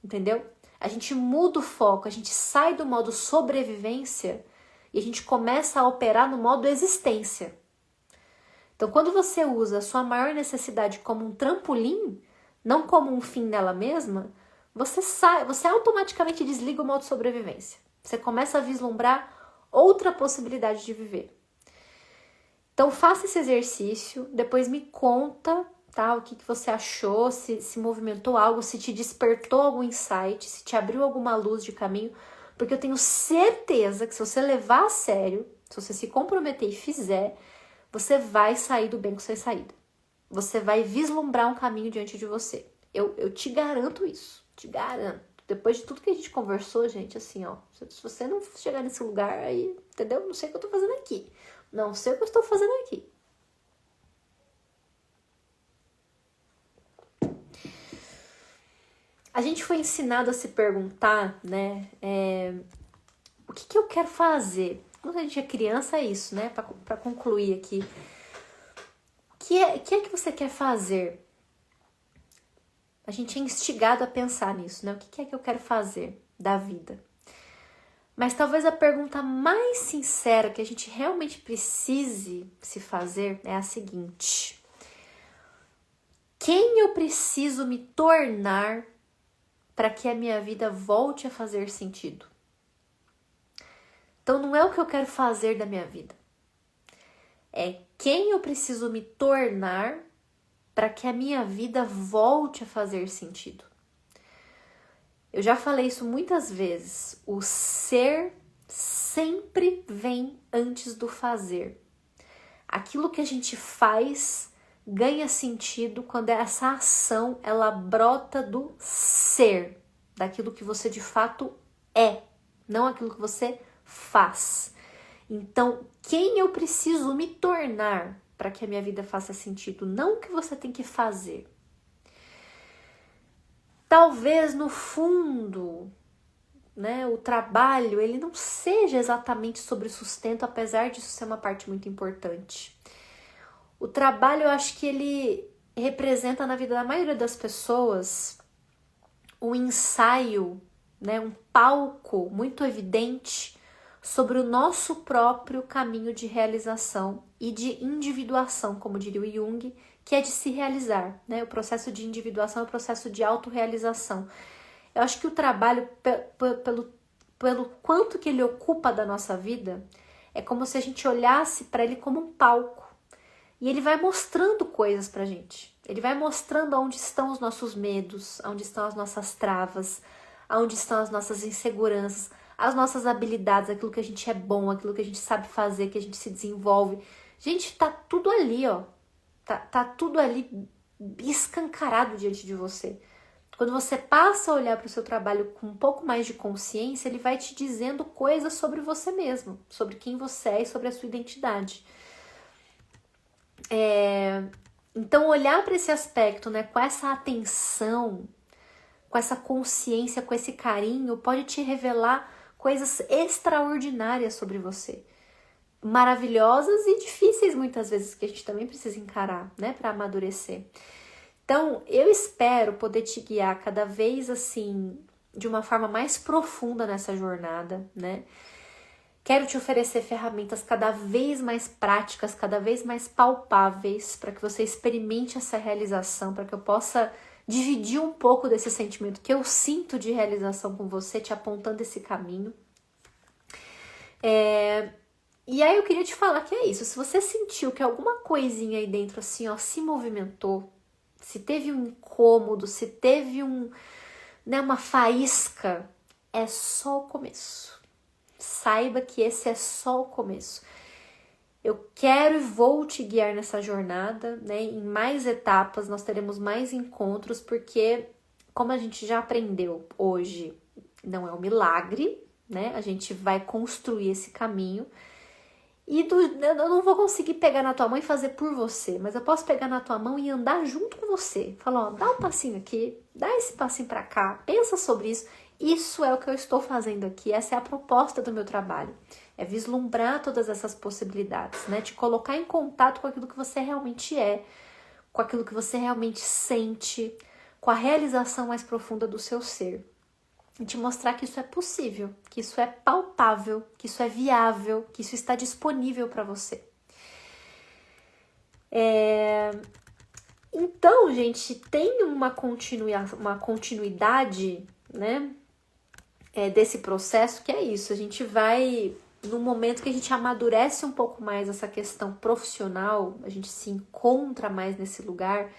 entendeu? A gente muda o foco, a gente sai do modo sobrevivência e a gente começa a operar no modo existência. Então, quando você usa a sua maior necessidade como um trampolim, não como um fim nela mesma, você automaticamente desliga o modo sobrevivência. Você começa a vislumbrar outra possibilidade de viver. Então, faça esse exercício, depois me conta, tá? O que você achou, se movimentou algo, se te despertou algum insight, se te abriu alguma luz de caminho, porque eu tenho certeza que se você levar a sério, se você se comprometer e fizer, você vai sair do beco sem saída. Você vai vislumbrar um caminho diante de você. Eu te garanto isso, te garanto. Depois de tudo que a gente conversou, gente, assim, ó, se você não chegar nesse lugar aí, entendeu? Não sei o que eu tô fazendo aqui. Não sei o que eu estou fazendo aqui. A gente foi ensinado a se perguntar, né? O que eu quero fazer? Quando a gente é criança, é isso, né? Para concluir aqui. O que é que você quer fazer? A gente é instigado a pensar nisso, né? O que é que eu quero fazer da vida? Mas talvez a pergunta mais sincera que a gente realmente precise se fazer é a seguinte: quem eu preciso me tornar para que a minha vida volte a fazer sentido? Então não é o que eu quero fazer da minha vida. É quem eu preciso me tornar para que a minha vida volte a fazer sentido. Eu já falei isso muitas vezes. O ser sempre vem antes do fazer. Aquilo que a gente faz ganha sentido quando essa ação ela brota do ser, daquilo que você de fato é, não aquilo que você faz. Então, quem eu preciso me tornar para que a minha vida faça sentido, não o que você tem que fazer. Talvez no fundo, né, o trabalho ele não seja exatamente sobre sustento, apesar disso ser uma parte muito importante. O trabalho, eu acho que ele representa na vida da maioria das pessoas um ensaio, né, um palco muito evidente sobre o nosso próprio caminho de realização e de individuação, como diria o Jung, que é de se realizar, né? O processo de individuação é o processo de autorrealização. Eu acho que o trabalho, pelo quanto que ele ocupa da nossa vida, é como se a gente olhasse para ele como um palco. E ele vai mostrando coisas pra gente. Ele vai mostrando onde estão os nossos medos, onde estão as nossas travas, onde estão as nossas inseguranças, as nossas habilidades, aquilo que a gente é bom, aquilo que a gente sabe fazer, que a gente se desenvolve. Gente, tá tudo ali, ó. Tá tudo ali escancarado diante de você. Quando você passa a olhar para o seu trabalho com um pouco mais de consciência, ele vai te dizendo coisas sobre você mesmo, sobre quem você é e sobre a sua identidade. Então, olhar para esse aspecto, né, com essa atenção, com essa consciência, com esse carinho, pode te revelar coisas extraordinárias sobre você. Maravilhosas e difíceis muitas vezes, que a gente também precisa encarar, né, para amadurecer. Então, eu espero poder te guiar cada vez assim, de uma forma mais profunda nessa jornada, né? Quero te oferecer ferramentas cada vez mais práticas, cada vez mais palpáveis, para que você experimente essa realização, para que eu possa dividir um pouco desse sentimento que eu sinto de realização com você, te apontando esse caminho. E aí eu queria te falar que é isso. Se você sentiu que alguma coisinha aí dentro assim, ó, se movimentou, se teve um incômodo, se teve uma faísca, é só o começo. Saiba que esse é só o começo. Eu quero e vou te guiar nessa jornada, né? Em mais etapas, nós teremos mais encontros, porque, como a gente já aprendeu hoje, não é um milagre, né? A gente vai construir esse caminho. E eu não vou conseguir pegar na tua mão e fazer por você, mas eu posso pegar na tua mão e andar junto com você. Falar, ó, dá um passinho aqui, dá esse passinho pra cá, pensa sobre isso. Isso é o que eu estou fazendo aqui, essa é a proposta do meu trabalho. É vislumbrar todas essas possibilidades, né? Te colocar em contato com aquilo que você realmente é, com aquilo que você realmente sente, com a realização mais profunda do seu ser. E te mostrar que isso é possível, que isso é palpável, que isso é viável, que isso está disponível para você. Então, gente, tem uma continuidade, né, desse processo, que é isso. A gente vai, no momento que a gente amadurece um pouco mais essa questão profissional, a gente se encontra mais nesse lugar.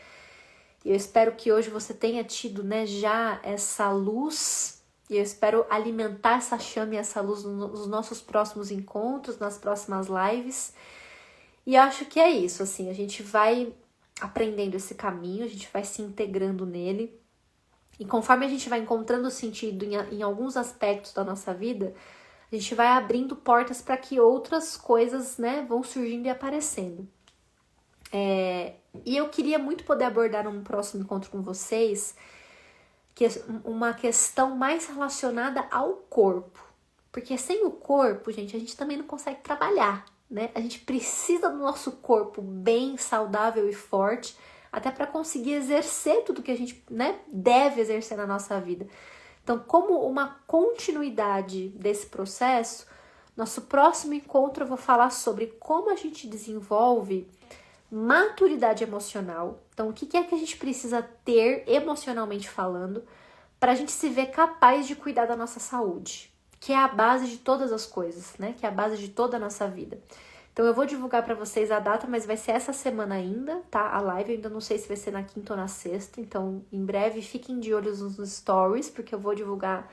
E eu espero que hoje você tenha tido, né, já essa luz. E eu espero alimentar essa chama e essa luz nos nossos próximos encontros, nas próximas lives. E eu acho que é isso, assim, a gente vai aprendendo esse caminho, a gente vai se integrando nele. E conforme a gente vai encontrando sentido em alguns aspectos da nossa vida, a gente vai abrindo portas para que outras coisas, né, vão surgindo e aparecendo. E eu queria muito poder abordar num próximo encontro com vocês uma questão mais relacionada ao corpo. Porque sem o corpo, gente, a gente também não consegue trabalhar, né? A gente precisa do nosso corpo bem, saudável e forte, até para conseguir exercer tudo que a gente, né, deve exercer na nossa vida. Então, como uma continuidade desse processo, nosso próximo encontro eu vou falar sobre como a gente desenvolve maturidade emocional. Então, o que é que a gente precisa ter emocionalmente falando para a gente se ver capaz de cuidar da nossa saúde, que é a base de todas as coisas, né? Que é a base de toda a nossa vida. Então, eu vou divulgar para vocês a data, mas vai ser essa semana ainda, tá? A live, eu ainda não sei se vai ser na quinta ou na sexta. Então, em breve, fiquem de olho nos stories, porque eu vou divulgar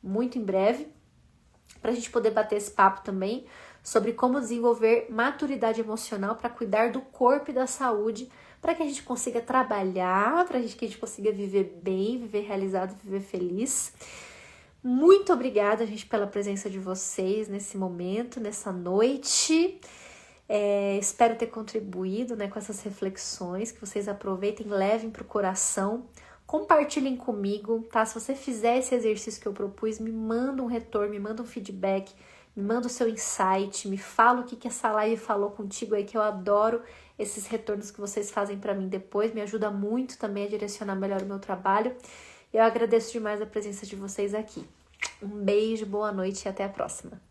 muito em breve, pra gente poder bater esse papo também sobre como desenvolver maturidade emocional para cuidar do corpo e da saúde, para que a gente consiga trabalhar, para que a gente consiga viver bem, viver realizado, viver feliz. Muito obrigada, gente, pela presença de vocês nesse momento, nessa noite. Espero ter contribuído, né, com essas reflexões, que vocês aproveitem, levem para o coração, compartilhem comigo, tá? Se você fizer esse exercício que eu propus, me manda um retorno, me manda um feedback, me manda o seu insight, me fala o que essa live falou contigo aí, que eu adoro esses retornos que vocês fazem para mim depois, me ajuda muito também a direcionar melhor o meu trabalho. Eu agradeço demais a presença de vocês aqui. Um beijo, boa noite e até a próxima.